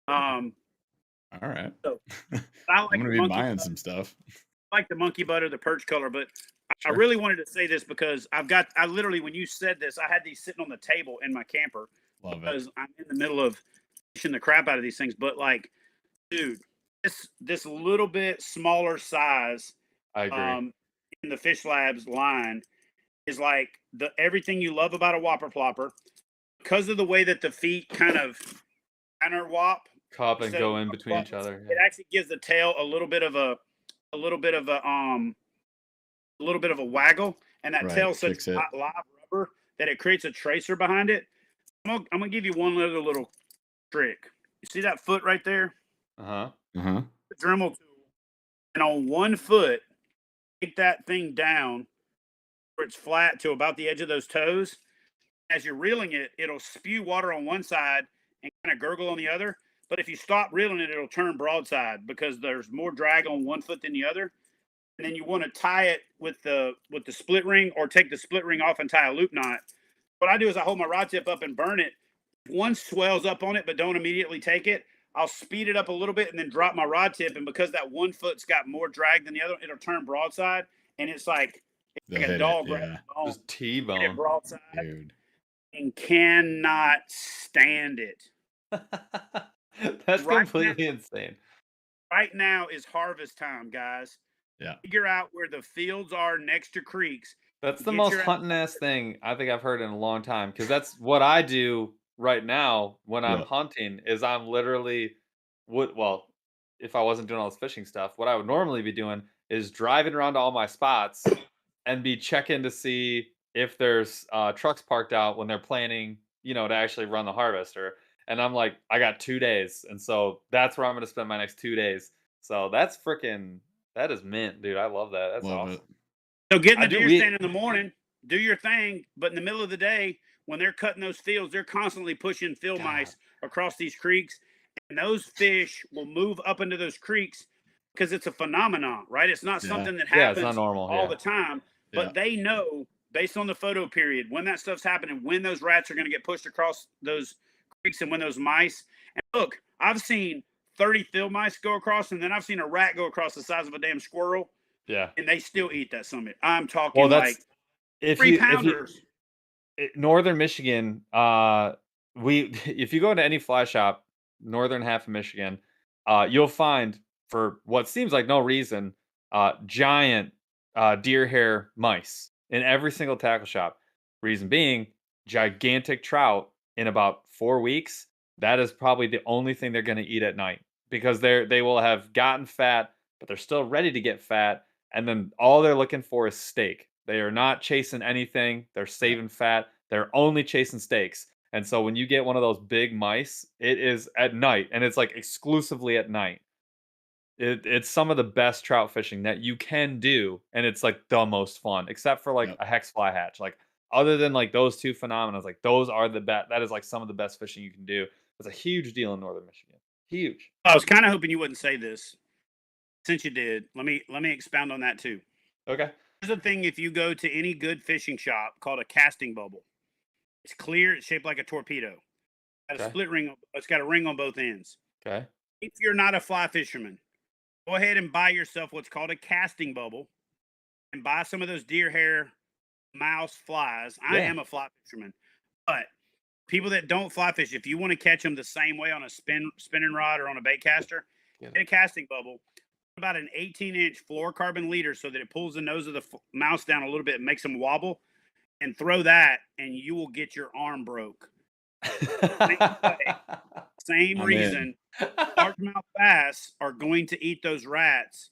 S3: All right.
S2: So I like
S3: I'm gonna be buying some stuff.
S2: I like the monkey butt or the perch color, but I really wanted to say this because I literally, when you said this, I had these sitting on the table in my camper.
S3: Love
S2: because
S3: it.
S2: I'm in the middle of fishing the crap out of these things. But like, dude, this little bit smaller size,
S4: I agree.
S2: In the Fish Labs line is like everything you love about a whopper plopper because of the way that the feet kind of counter whop,
S4: Cup and go in between each other.
S2: It actually gives the tail a little bit of a waggle, and that tail's such live rubber that it creates a tracer behind it. I'm gonna give you one other little trick. You see that foot right there?
S4: The
S2: Dremel tool, and on one foot, take that thing down where it's flat to about the edge of those toes. As you're reeling it, it'll spew water on one side and kind of gurgle on the other. But if you stop reeling it, it'll turn broadside because there's more drag on one foot than the other. And then you want to tie it with the split ring or take the split ring off and tie a loop knot. What I do is I hold my rod tip up and burn it. One swells up on it, but don't immediately take it. I'll speed it up a little bit and then drop my rod tip. And because that one foot's got more drag than the other, it'll turn broadside. And it's like a dog grabbing bone.
S4: Just T-bone.
S2: Broadside.
S3: Dude.
S2: And cannot stand it.
S4: That's completely insane.
S2: Right now is harvest time, guys.
S3: Yeah.
S2: Figure out where the fields are next to creeks.
S4: That's the most hunting ass thing I think I've heard in a long time, because that's what I do right now when I'm hunting. Is I'm literally if I wasn't doing all this fishing stuff, what I would normally be doing is driving around to all my spots and be checking to see if there's trucks parked out when they're planning, to actually run the harvester. And I'm like, I got 2 days, and so that's where I'm going to spend my next 2 days. So that is mint, dude. I love that. That's awesome.
S2: So get in the deer stand in the morning, do your thing, but in the middle of the day, when they're cutting those fields, they're constantly pushing field mice across these creeks, and those fish will move up into those creeks because it's a phenomenon, right? It's not something that happens
S4: it's not normal,
S2: all the time, but they know based on the photo period when that stuff's happening, when those rats are going to get pushed across those creeks and when those mice. And look, I've seen 30 field mice go across, and then I've seen a rat go across the size of a damn squirrel.
S4: Yeah.
S2: And they still eat that summit. I'm talking like 3-pounders.
S4: Northern Michigan, if you go into any fly shop, northern half of Michigan, you'll find, for what seems like no reason, giant deer hair mice in every single tackle shop. Reason being, gigantic trout in about 4 weeks. That is probably the only thing they're going to eat at night, because they will have gotten fat, but they're still ready to get fat. And then all they're looking for is steak. They are not chasing anything. They're saving fat. They're only chasing steaks. And so when you get one of those big mice, it is at night, and it's like exclusively at night. It's some of the best trout fishing that you can do, and it's like the most fun, except for like a hex fly hatch. Like, other than like those two phenomena, like those are the best. That is like some of the best fishing you can do. It's a huge deal in northern Michigan. Huge.
S2: I was kind of hoping you wouldn't say this. Since you did, let me expound on that too.
S4: Okay.
S2: There's a thing, if you go to any good fishing shop, called a casting bubble. It's clear. It's shaped like a torpedo. It's got a split ring. It's got a ring on both ends.
S4: Okay.
S2: If you're not a fly fisherman, go ahead and buy yourself what's called a casting bubble, and buy some of those deer hair mouse flies. I am a fly fisherman, but people that don't fly fish, if you want to catch them the same way on a spinning rod or on a bait caster,
S4: Get
S2: Get a casting bubble, about an 18-inch fluorocarbon leader so that it pulls the nose of the mouse down a little bit and makes them wobble, and throw that, and you will get your arm broke. Same
S3: I'm in.
S2: reason largemouth bass are going to eat those rats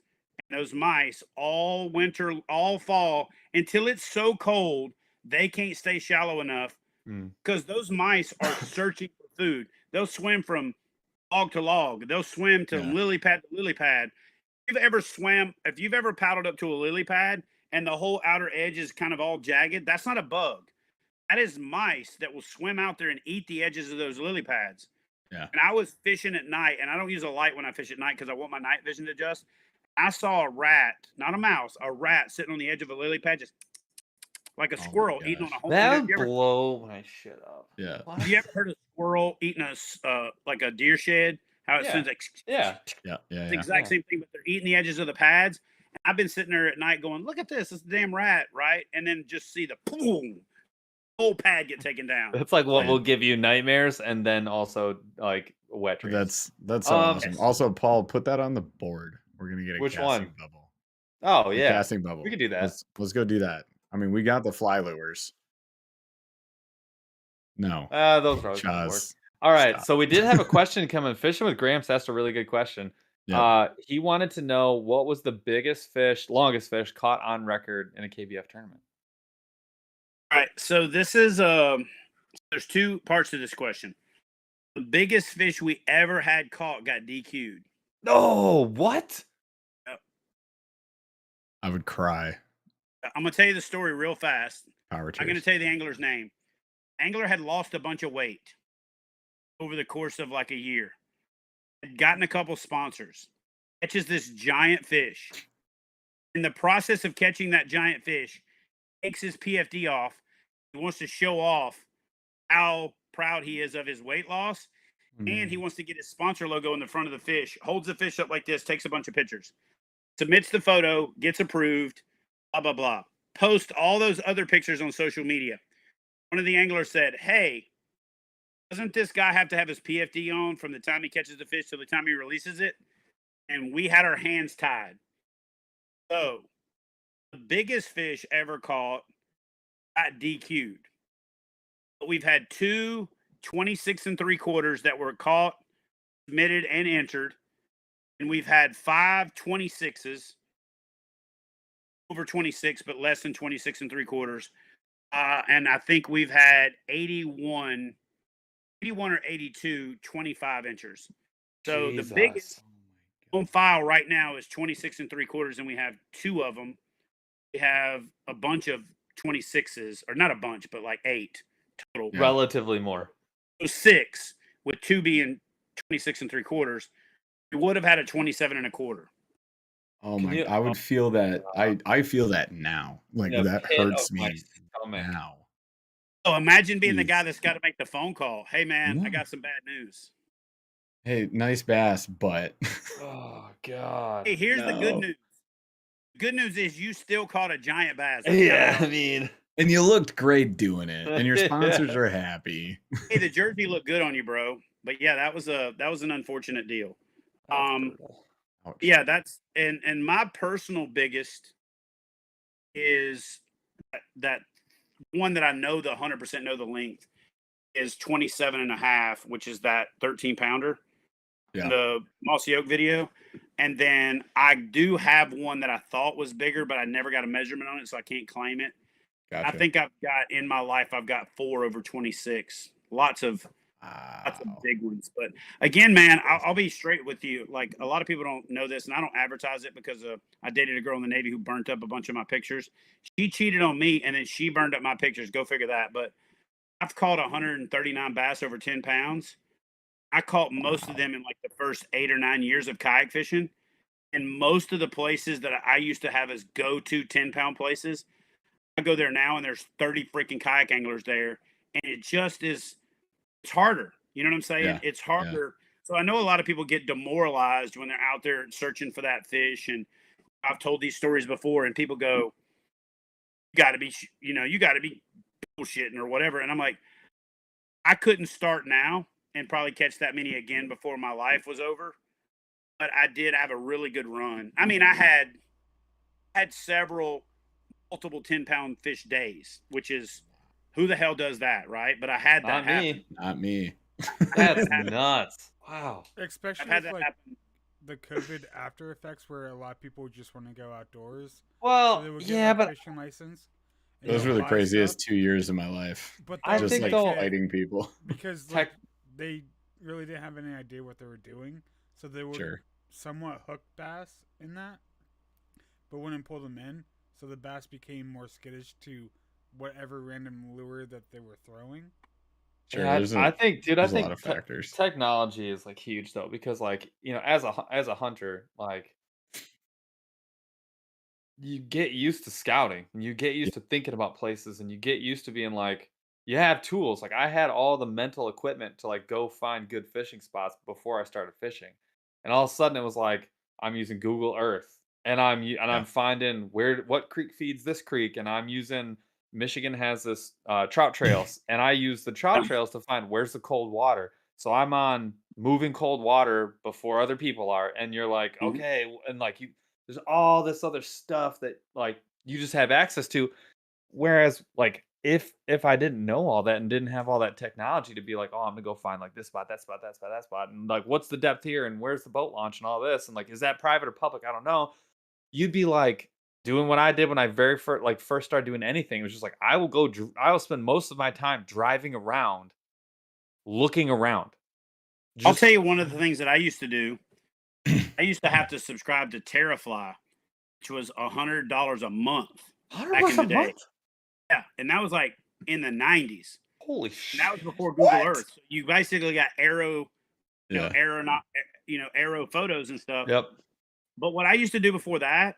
S2: and those mice all winter, all fall, until it's so cold they can't stay shallow enough, because those mice are searching for food. They'll swim from log to log. They'll swim to
S3: Yeah.
S2: lily pad to lily pad. If you've ever paddled up to a lily pad and the whole outer edge is kind of all jagged, that's not a bug. That is mice that will swim out there and eat the edges of those lily pads.
S3: Yeah.
S2: And I was fishing at night, and I don't use a light when I fish at night because I want my night vision to adjust. I saw a rat, not a mouse, a rat sitting on the edge of a lily pad, just like a
S3: Oh my
S2: squirrel eating on
S3: gosh.
S2: a hole.
S4: That would blow my shit up.
S3: Yeah.
S2: Have you ever heard of a squirrel eating like a deer shed? How it
S4: Yeah.
S2: sounds like
S4: Yeah.
S3: Yeah.
S2: the
S3: Yeah.
S2: exact same thing, but they're eating the edges of the pads. And I've been sitting there at night going, "Look at this! It's a damn rat, right?" And then just see the boom, whole pad get taken down.
S4: That's like what
S3: Right.
S4: will give you nightmares, and then also like wet dreams.
S3: That's so awesome. Also, Paul, put that on the board. We're gonna get a
S4: Which
S3: casting
S4: one?
S3: bubble.
S4: Oh
S3: The
S4: yeah,
S3: casting bubble.
S4: we could do that.
S3: Let's go do that. I mean, we got the fly lures. No.
S4: Those are always gonna work.
S3: Chaz.
S4: All right,
S3: Stop.
S4: so we did have a question coming. Fishing with Gramps asked a really good question.
S3: Yeah.
S4: He wanted to know what was the longest fish caught on record in a KBF tournament.
S2: All right, so this is there's two parts to this question. The biggest fish we ever had caught got DQ'd.
S4: Oh, what?
S3: I would cry.
S2: I'm gonna tell you the story real fast.
S3: Power
S2: I'm gonna
S3: tears.
S2: tell you the angler's name. Angler had lost a bunch of weight over the course of like a year. Had gotten a couple sponsors. Catches this giant fish. In the process of catching that giant fish, takes his PFD off. He wants to show off how proud he is of his weight loss. And he wants to get his sponsor logo in the front of the fish. Holds the fish up like this, takes a bunch of pictures. Submits the photo, gets approved, blah, blah, blah. Post all those other pictures on social media. One of the anglers said, "Hey, doesn't this guy have to have his PFD on from the time he catches the fish to the time he releases it?" And we had our hands tied. So the biggest fish ever caught got DQ'd. But we've had two 26 3/4 that were caught, submitted, and entered. And we've had 5 26s, over 26, but less than 26 3/4. And I think we've had 81 or 82 25 inches. So
S4: Jesus.
S2: the biggest on file right now is 26 3/4, and we have 2 of them. We have a bunch of 26s, or not a bunch, but like 8 total.
S3: Yeah.
S4: Relatively more.
S2: So 6, with 2 being 26 3/4. We would have had a 27 1/4.
S3: Oh
S4: Can
S3: my!
S4: you-
S3: I would feel that. I feel that now. Like
S4: The
S3: that
S4: pit
S3: hurts
S4: of my
S3: me
S4: stomach.
S3: now.
S2: So imagine being the
S3: Jeez.
S2: guy that's got to make the phone call. "Hey man, I
S3: Yeah.
S2: got some bad news."
S3: Hey, nice bass, but
S4: Oh God.
S2: Hey, here's the good
S3: No.
S2: news. Good news is you still caught a giant bass.
S4: Yeah, I mean,
S3: and you looked great doing it, and your sponsors
S4: Yeah.
S3: are happy.
S2: Hey, the jersey looked good on you, bro. But yeah, that was an unfortunate deal.
S4: that's brutal.
S3: Ouch.
S2: Yeah, that's and my personal biggest is that one that I know the 100% know the length is 27 1/2, which is that 13 pounder.
S3: Yeah.
S2: The Mossy Oak video. And then I do have one that I thought was bigger, but I never got a measurement on it, so I can't claim it.
S3: Gotcha.
S2: I think I've got in my life, I've got 4 over 26. Lots of
S3: Wow.
S2: big ones. But again, man, I'll be straight with you. Like, a lot of people don't know this, and I don't advertise it because I dated a girl in the Navy who burnt up a bunch of my pictures. She cheated on me, and then she burned up my pictures. Go figure that. But I've caught 139 bass over 10 pounds. I caught most of them in like the first 8 or 9 years of kayak fishing. And most of the places that I used to have as go-to 10-pound places, I go there now and there's 30 freaking kayak anglers there. And it just is, it's harder. You know what I'm saying?
S3: Yeah,
S2: It's harder. So I know a lot of people get demoralized when they're out there searching for that fish. And I've told these stories before, and people go, "You got to be, you got to be bullshitting or whatever." And I'm like, I couldn't start now and probably catch that many again before my life was over. but I did have a really good run. I mean, I had several multiple 10-pound fish days, which is who the hell does that, right? But I had that
S4: Not
S2: happen.
S4: me.
S3: Not me.
S4: That's nuts. Wow.
S2: I've
S6: Especially
S2: had
S6: with
S2: that
S6: like
S2: happen.
S6: the COVID after effects, where a lot of people just want to go outdoors, so
S4: Well,
S6: they would get
S4: yeah,
S6: like
S4: but
S6: fishing license. And
S3: Those
S6: you
S3: were the
S6: buy
S3: craziest
S6: stuff,
S3: 2 years of my life.
S6: but
S4: I
S6: they'll
S3: Just
S4: think
S3: like
S6: make
S4: though-
S6: it
S3: fighting people.
S6: because
S4: Tech-
S6: like they really didn't have any idea what they were doing, so they would
S3: Sure.
S6: somewhat hook bass in that, but wouldn't pull them in. So the bass became more skittish to whatever random lure that they were throwing.
S3: Sure.
S4: Yeah,
S3: There's
S4: I think, dude, I
S3: there's a
S4: think
S3: lot of factors.
S4: technology is like huge though, because like, you know, as a hunter, like you get used to scouting, and you get used to thinking about places, and you get used to being like, you have tools. Like I had all the mental equipment to like go find good fishing spots before I started fishing, and all of a sudden it was like I'm using Google Earth, and I'm finding what creek feeds this creek, and I'm using Michigan has this trout trails, and I use the trout trails to find where's the cold water. So I'm on moving cold water before other people are, and you're like,
S2: Mhm.
S4: okay, and like there's all this other stuff that like you just have access to. Whereas like if I didn't know all that and didn't have all that technology to be like, oh, I'm gonna go find like this spot, that spot, that spot, that spot, and like what's the depth here and where's the boat launch and all this, and like is that private or public? I don't know. You'd be like doing what I did when I first started doing anything. It was just like I will spend most of my time driving around, looking around.
S2: I'll
S4: Just
S2: tell you one of the things that I used to do. I used to have to subscribe to Terrafly, which was $100 a month back in
S4: $100
S2: the
S4: a
S2: day.
S4: month?
S2: Yeah, and that was like in the 90s.
S4: Holy
S2: And
S4: shit!
S2: that was before Google Earth. So you basically got arrow,
S3: Yeah.
S2: arrow photos and stuff.
S4: Yep.
S2: But what I used to do before that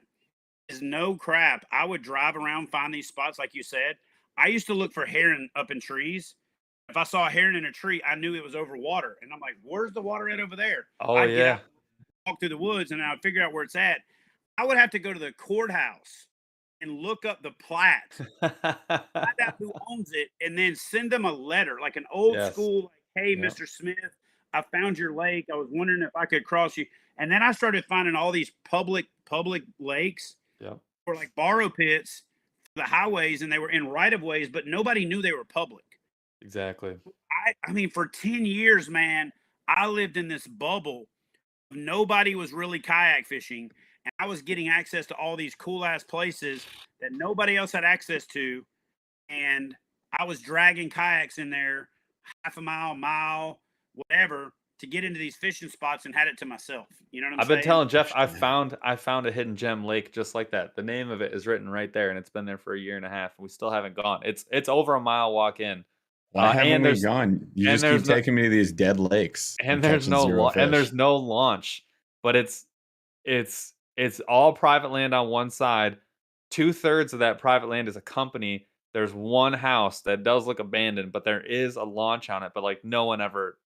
S2: is no crap. I would drive around, find these spots, like you said. I used to look for heron up in trees. If I saw a heron in a tree, I knew it was over water. And I'm like, where's the water at over there?
S4: Oh
S2: I'd get
S4: yeah.
S2: out, walk through the woods, and I'd figure out where it's at. I would have to go to the courthouse and look up the plat, find out who owns it, and then send them a letter, like an old
S4: Yes.
S2: school, like, hey,
S4: Yep.
S2: Mr. Smith, I found your lake. I was wondering if I could cross you. And then I started finding all these public lakes
S4: Yep.
S2: were like borrow pits for the highways, and they were in right of ways, but nobody knew they were public.
S4: Exactly.
S2: I mean, for 10 years, man, I lived in this bubble. Nobody was really kayak fishing, and I was getting access to all these cool ass places that nobody else had access to. And I was dragging kayaks in there half a mile, whatever, to get into these fishing spots and had it to myself. You know what I'm
S4: I've
S2: saying?
S4: been telling Jeff I found a hidden gem lake just like that. The name of it is written right there, and it's been there for a year and a half, and we still haven't gone. It's over a mile walk in.
S3: Why haven't
S4: and
S3: we
S4: there's
S3: gone? You
S4: and
S3: just keep
S4: there's no-
S3: taking me to these dead lakes
S4: and there's
S3: catching
S4: no
S3: zero
S4: and there's
S3: fish.
S4: no launch, but it's all private land on one side. 2/3 of that private land is a company. There's one house that does look abandoned, but there is a launch on it. But like no one ever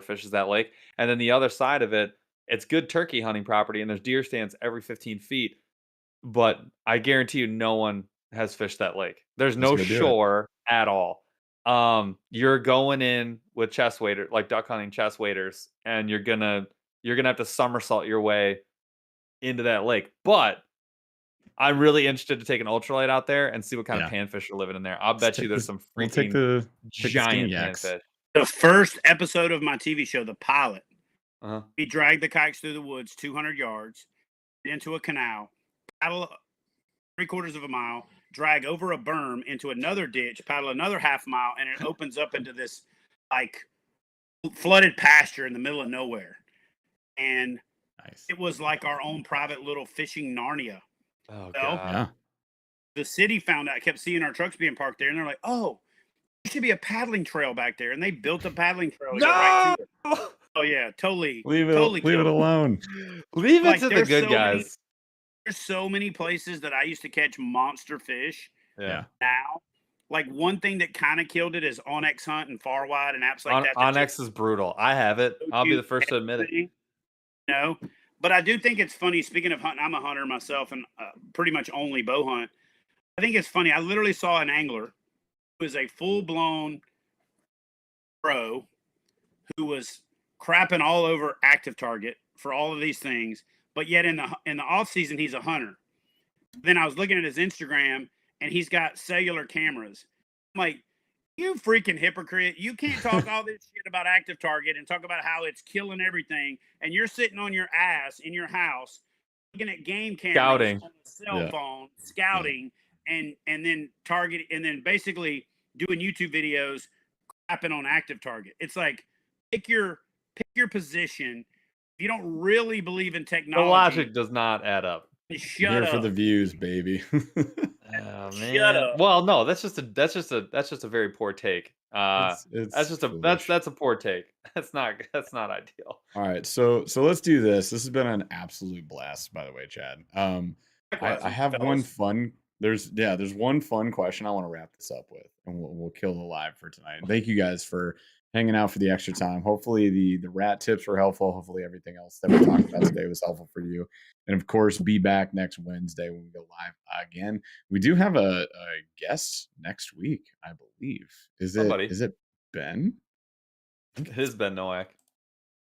S4: fishes that lake. And then the other side of it, it's good turkey hunting property, and there's deer stands every 15 feet. But I guarantee you, no one has fished that lake. There's
S3: Let's
S4: no
S3: go do it.
S4: shore at all. You're going in with chest waiter, like duck hunting chest waders, and you're gonna have to somersault your way into that lake. But I'm really interested to take an ultralight out there and see what kind of panfish are living in there. I'll bet you there's some
S3: We'll take
S4: freaking
S3: the skinny
S4: giant
S3: yaks.
S4: panfish.
S2: The first episode of my TV show, the pilot,
S4: Uh-huh.
S2: we dragged the kayaks through the woods 200 yards into a canal, paddle 3/4 of a mile, drag over a berm into another ditch, paddle another half mile, and it opens up into this like flooded pasture in the middle of nowhere. And
S3: Nice.
S2: it was like our own private little fishing Narnia.
S4: Oh
S2: Well,
S4: god.
S3: Yeah.
S2: The city found out, kept seeing our trucks being parked there, and they're like, "Oh, there should be a paddling trail back there." And they built a paddling trail to go right to it. Oh yeah, totally.
S3: Leave it
S2: totally
S3: leave it
S2: killed
S3: alone.
S4: Leave it
S2: Like,
S4: to the
S2: there's
S4: good
S2: so many-
S4: guys.
S2: There's so many places that I used to catch monster fish.
S4: Yeah.
S2: Now, like one thing that kind of killed it is Onyx Hunt and Far Wide and apps like that.
S4: Onyx is brutal. I have it. I'll be the first to admit it.
S2: No, but I do think it's funny. Speaking of hunting, I'm a hunter myself and pretty much only bow hunt. I think it's funny. I literally saw an angler who is a full-blown pro who was crapping all over Active Target for all of these things, but yet in the off season he's a hunter. Then I was looking at his Instagram and he's got cellular cameras. I'm like, you freaking hypocrite. You can't talk all this shit about Active Target and talk about how it's killing everything. And you're sitting on your ass in your house looking at game cameras
S4: Scouting.
S2: on a cell phone, scouting, and then target, and then basically doing YouTube videos crapping on Active Target. It's like, pick your position. If you don't really believe in
S4: The
S2: technology,
S4: logic does not add up.
S2: shut
S3: Here
S2: up.
S3: for the views, baby.
S4: Oh,
S2: Shut
S4: man.
S2: up.
S4: Well, no, that's just a very poor take.
S3: It's
S4: That's a poor take. That's not ideal.
S3: All right, so let's do this. This has been an absolute blast, by the way, Chad. I have one fun. There's one fun question I want to wrap this up with, and we'll kill the live for tonight. Thank you guys for hanging out for the extra time. Hopefully the rat tips were helpful. Hopefully everything else that we talked about today was helpful for you. And of course, be back next Wednesday when we go live again. We do have a guest next week, I believe. Is it Ben?
S4: It is Ben Nowak.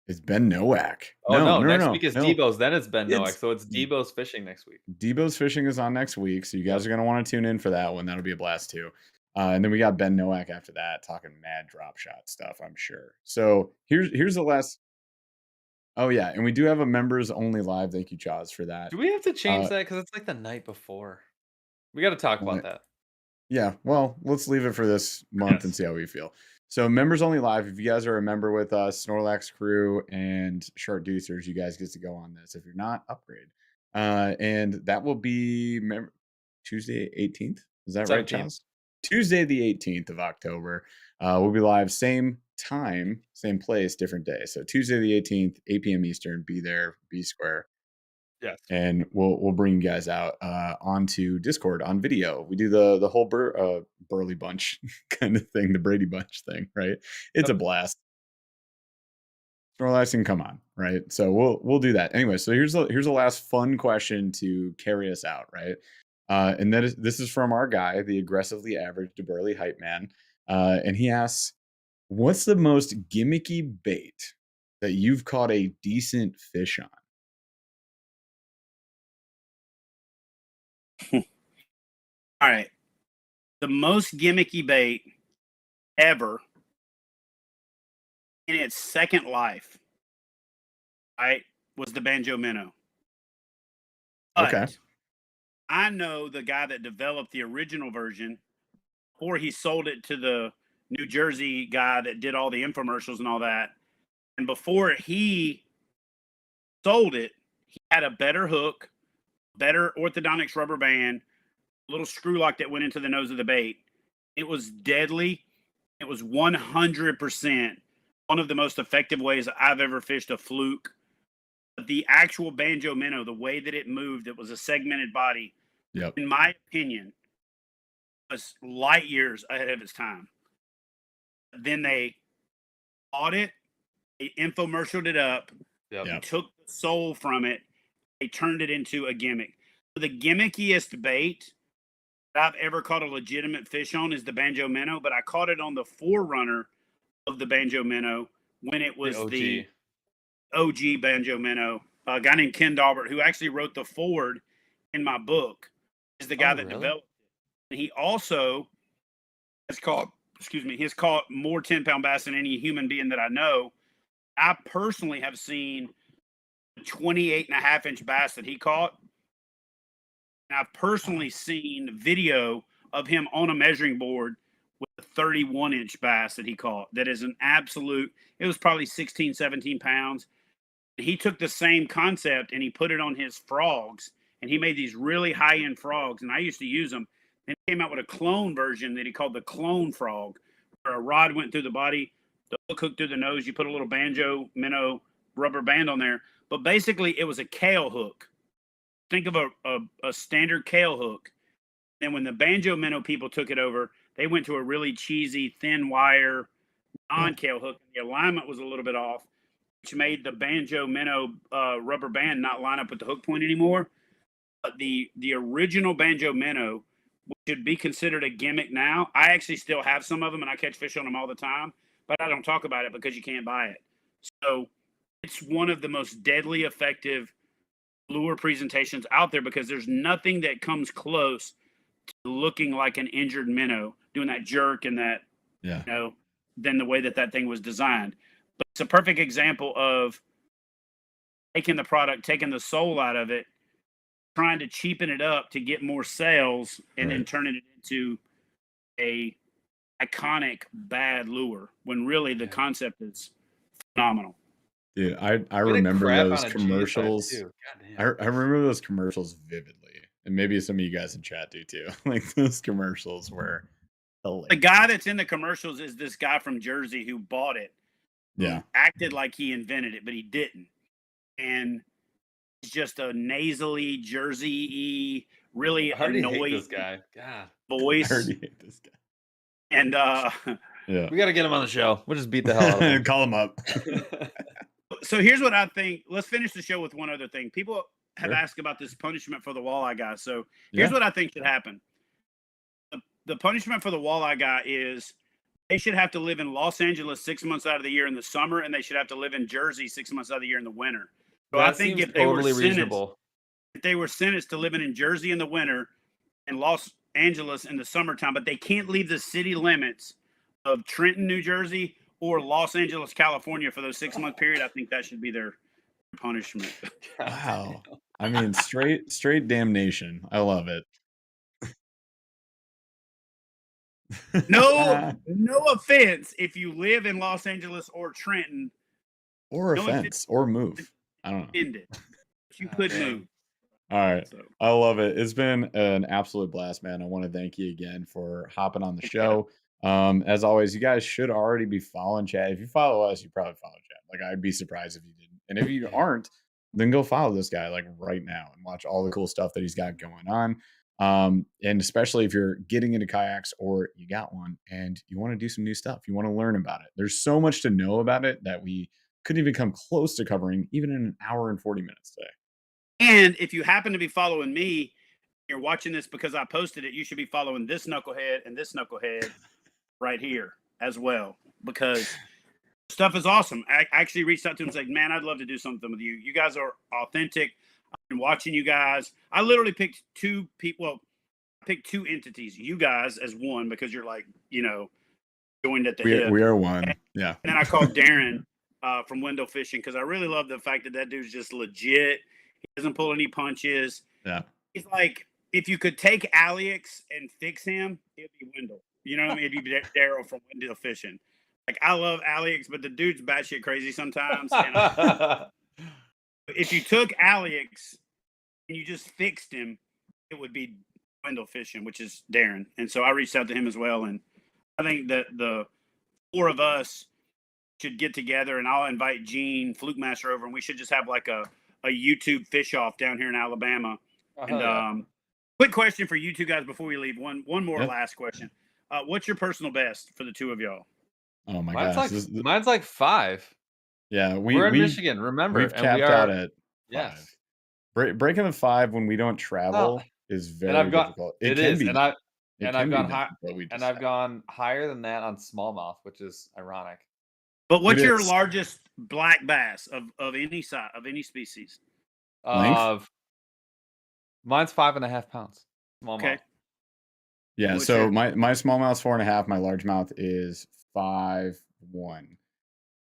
S3: It's Ben Nowak.
S4: Oh, no. Next
S3: no,
S4: week is
S3: no.
S4: Debo's. Then it's Ben Nowak.
S3: It's-
S4: So it's Debo's fishing next week.
S3: Debo's fishing is on next week, so you guys are going to want to tune in for that one. That'll be a blast too. And then we got Ben Nowak after that, talking mad drop shot stuff, I'm sure. So here's the last. Oh yeah, and we do have a members only live. Thank you, Chaz, for that.
S4: Do we have to change that? Because it's like the night before. We got to talk about that.
S3: Yeah, well, let's leave it for this month and see how we feel. So members only live. If you guys are a member with us, Snorlax crew and Shark Deucers, you guys get to go on this. If you're not, upgrade. And that will be Tuesday 18th. Is that right,
S4: 17th.
S3: Chaz? Tuesday the 18th of October. We'll be live same time, same place, different day. So Tuesday the 18th, 8 p.m. Eastern. Be there, be square.
S4: Yes.
S3: And we'll bring you guys out onto Discord on video. We do the whole Burley Bunch kind of thing, the Brady Bunch thing, right? It's a blast. Snorlax can come on, right? So we'll do that anyway. So here's the last fun question to carry us out, right? And this is from our guy, the aggressively average to burly hype man, and he asks, "What's the most gimmicky bait that you've caught a decent fish on?"
S2: All right. The most gimmicky bait ever in its second life, right, was the Banjo Minnow.
S3: Okay.
S2: But I know the guy that developed the original version, or he sold it to the New Jersey guy that did all the infomercials and all that. And before he sold it, he had a better hook, better orthodontics rubber band, little screw lock that went into the nose of the bait. It was deadly. It was 100% one of the most effective ways I've ever fished a fluke. But the actual Banjo Minnow, the way that it moved, it was a segmented body.
S3: Yep.
S2: In my opinion, was light years ahead of its time. Then they bought it, they infomercialed it up,
S4: Yep.
S2: took the soul from it, they turned it into a gimmick. The gimmickiest bait that I've ever caught a legitimate fish on is the Banjo Minnow, but I caught it on the forerunner of the Banjo Minnow when it was the OG Banjo Minnow. A guy named Ken Daubert, who actually wrote the forward in my book, is the guy that developed it. And he also has caught more 10-pound bass than any human being that I know. I personally have seen a 28.5-inch bass that he caught. And I've personally seen video of him on a measuring board with a 31-inch bass that he caught. That is an absolute, it was probably 16, 17 pounds. He took the same concept and he put it on his frogs, and he made these really high-end frogs, and I used to use them. And he came out with a clone version that he called the clone frog, where a rod went through the body, the hook hooked through the nose, you put a little Banjo Minnow rubber band on there. But basically, it was a kale hook. Think of a standard kale hook. And when the Banjo Minnow people took it over, they went to a really cheesy, thin wire, non-kale hook. The alignment was a little bit off, which made the Banjo Minnow rubber band not line up with the hook point anymore. But the original Banjo Minnow, which should be considered a gimmick now, I actually still have some of them, and I catch fish on them all the time, but I don't talk about it because you can't buy it. So it's one of the most deadly effective lure presentations out there because there's nothing that comes close to looking like an injured minnow doing that jerk and that,
S3: Yeah.
S2: than the way that thing was designed. But it's a perfect example of taking the product, taking the soul out of it, trying to cheapen it up to get more sales, and then
S3: Right.
S2: turning it into a iconic bad lure when really the
S4: Yeah.
S2: concept is phenomenal.
S3: Dude, I
S4: Way to
S3: remember
S4: crap
S3: those
S4: on a GSI
S3: commercials.
S4: too.
S3: I
S4: Goddamn.
S3: remember those commercials vividly, and maybe some of you guys in chat do too. Like those commercials were
S2: The
S3: hilarious.
S2: guy that's in the commercials is this guy from Jersey who bought it, who
S3: Yeah.
S2: acted like he invented it, but he didn't. And he's just a nasally Jersey-y, really
S4: I already hate
S2: annoying
S4: this guy. God.
S3: I
S2: voice.
S3: already hate this guy.
S2: And
S3: Yeah.
S4: We got to get him on the show. We'll just beat the hell out of him.
S3: Call him up.
S2: so here's what I think. Let's finish the show with one other thing. People have
S3: Sure.
S2: asked about this punishment for the walleye guy. So here's
S3: Yeah.
S2: what I think should happen. The punishment for the walleye guy is they should have to live in Los Angeles 6 months out of the year in the summer, and they should have to live in Jersey 6 months out of the year in the winter. So I
S4: That
S2: think
S4: seems
S2: if they were
S4: totally
S2: sentenced,
S4: reasonable.
S2: if they were sentenced to living in Jersey in the winter and Los Angeles in the summertime, but they can't leave the city limits of Trenton, New Jersey, or Los Angeles, California for those 6 month period, I think that should be their punishment.
S3: Wow. I mean, straight damnation. I love it.
S2: No offense if you live in Los Angeles or Trenton,
S3: Or
S2: no
S3: offense or move. I don't know.
S2: ended. But you could
S4: damn.
S2: move.
S3: All right.
S2: So
S3: I love it. It's been an absolute blast, man. I want to thank you again for hopping on the show. As always, you guys should already be following Chad. If you follow us, you probably follow Chad. Like, I'd be surprised if you didn't. And if you aren't, then go follow this guy like right now and watch all the cool stuff that he's got going on. And especially if you're getting into kayaks or you got one and you want to do some new stuff, you want to learn about it. There's so much to know about it that we couldn't even come close to covering even in an hour and 40 minutes today.
S2: and if you happen to be following me, you're watching this because I posted it, you should be following this knucklehead and this knucklehead right here as well, because stuff is awesome. I actually reached out to him and said, man, I'd love to do something with you. You guys are authentic. I've been watching you guys. I literally picked two people. Well, I picked two entities, you guys as one, because you're like, joined at the hip.
S3: We are one. Yeah.
S2: And then I called Darren from Window Fishing because I really love the fact that dude's just legit. He doesn't pull any punches.
S3: Yeah.
S2: He's like, if you could take Alex and fix him, it'd be Wendell. You know what I mean? It'd be Daryl from Window Fishing. Like, I love Alex, but the dude's batshit crazy sometimes. And if you took Alex and you just fixed him, it would be Wendell Fishing, which is Darren. And so I reached out to him as well. And I think that the four of us should get together, and I'll invite Gene, Fluke Master, over, and we should just have like a YouTube fish off down here in Alabama. And quick question for you two guys before we leave. One more last question. What's your personal best for the two of y'all?
S3: Oh my
S4: mine's
S3: gosh.
S4: Mine's like 5.
S3: Yeah,
S4: We're in Michigan, remember?
S3: We've
S4: and
S3: capped
S4: we are,
S3: out at 5.
S4: yes.
S3: Breaking the 5 when we don't travel is very difficult.
S4: It is, and I've gone higher than that on smallmouth, which is ironic.
S2: But what's your largest black bass of any size, of any species?
S3: Length?
S4: Mine's 5.5 pounds. Smallmouth.
S2: Okay.
S3: Yeah,
S2: What's
S3: so
S2: your-
S3: my smallmouth's 4.5. My largemouth is 5'1".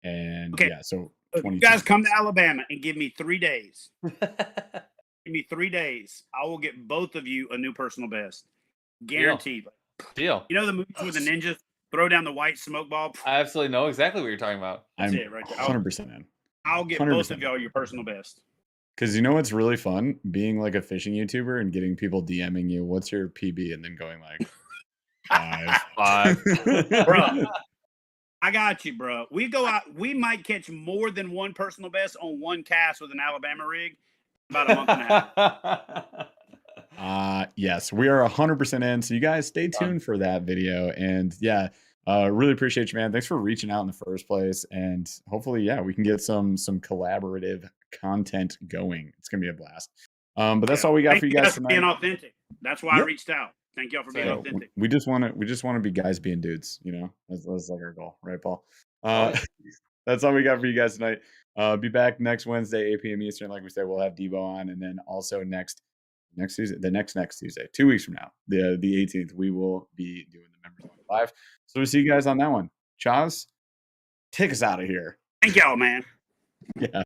S3: And
S2: Okay.
S3: yeah, so
S2: If
S3: 20.
S2: you guys come to Alabama and give me 3 days. Give me 3 days. I will get both of you a new personal best. Guaranteed.
S4: Deal.
S2: You know the movies where the ninjas throw down the white smoke ball?
S4: I absolutely know exactly what you're talking about.
S2: That's
S3: I'm
S2: it right there.
S3: 100% in.
S2: I'll get
S3: 100%.
S2: both of y'all your personal best.
S3: Because you know what's really fun? Being like a fishing YouTuber and getting people DMing you, what's your PB? And then going like 5.
S2: Bro, I got you, bro. We go out. We might catch more than one personal best on one cast with an Alabama rig about a month and a half.
S3: Yes, we are 100% in. So you guys stay tuned for that video. And yeah, really appreciate you, man. Thanks for reaching out in the first place. And hopefully, yeah, we can get some collaborative content going. It's gonna be a blast. But that's all we got
S2: Thank
S3: for you guys
S2: for
S3: tonight.
S2: being authentic. That's why I reached out. Thank y'all for being
S3: So,
S2: authentic.
S3: we just want to be guys being dudes, you know. That's like our goal, right, Paul? That's all we got for you guys tonight. Be back next Wednesday, 8 p.m. Eastern. Like we said, we'll have Debo on, and then also next Tuesday, the next Tuesday, 2 weeks from now, the 18th, we will be doing the members only live. So we'll see you guys on that one. Chaz, take us out of here.
S2: Thank y'all, man.
S3: Yeah.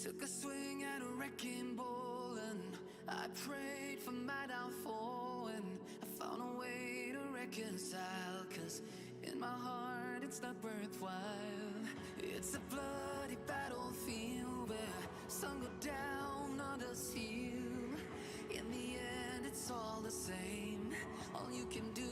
S1: Took a swing at a wrecking ball and I prayed for my downfall and I found a way to reconcile, 'cause in my heart it's not worthwhile. It's a bloody battlefield where sun go down, others heal. In the end it's all the same. All you can do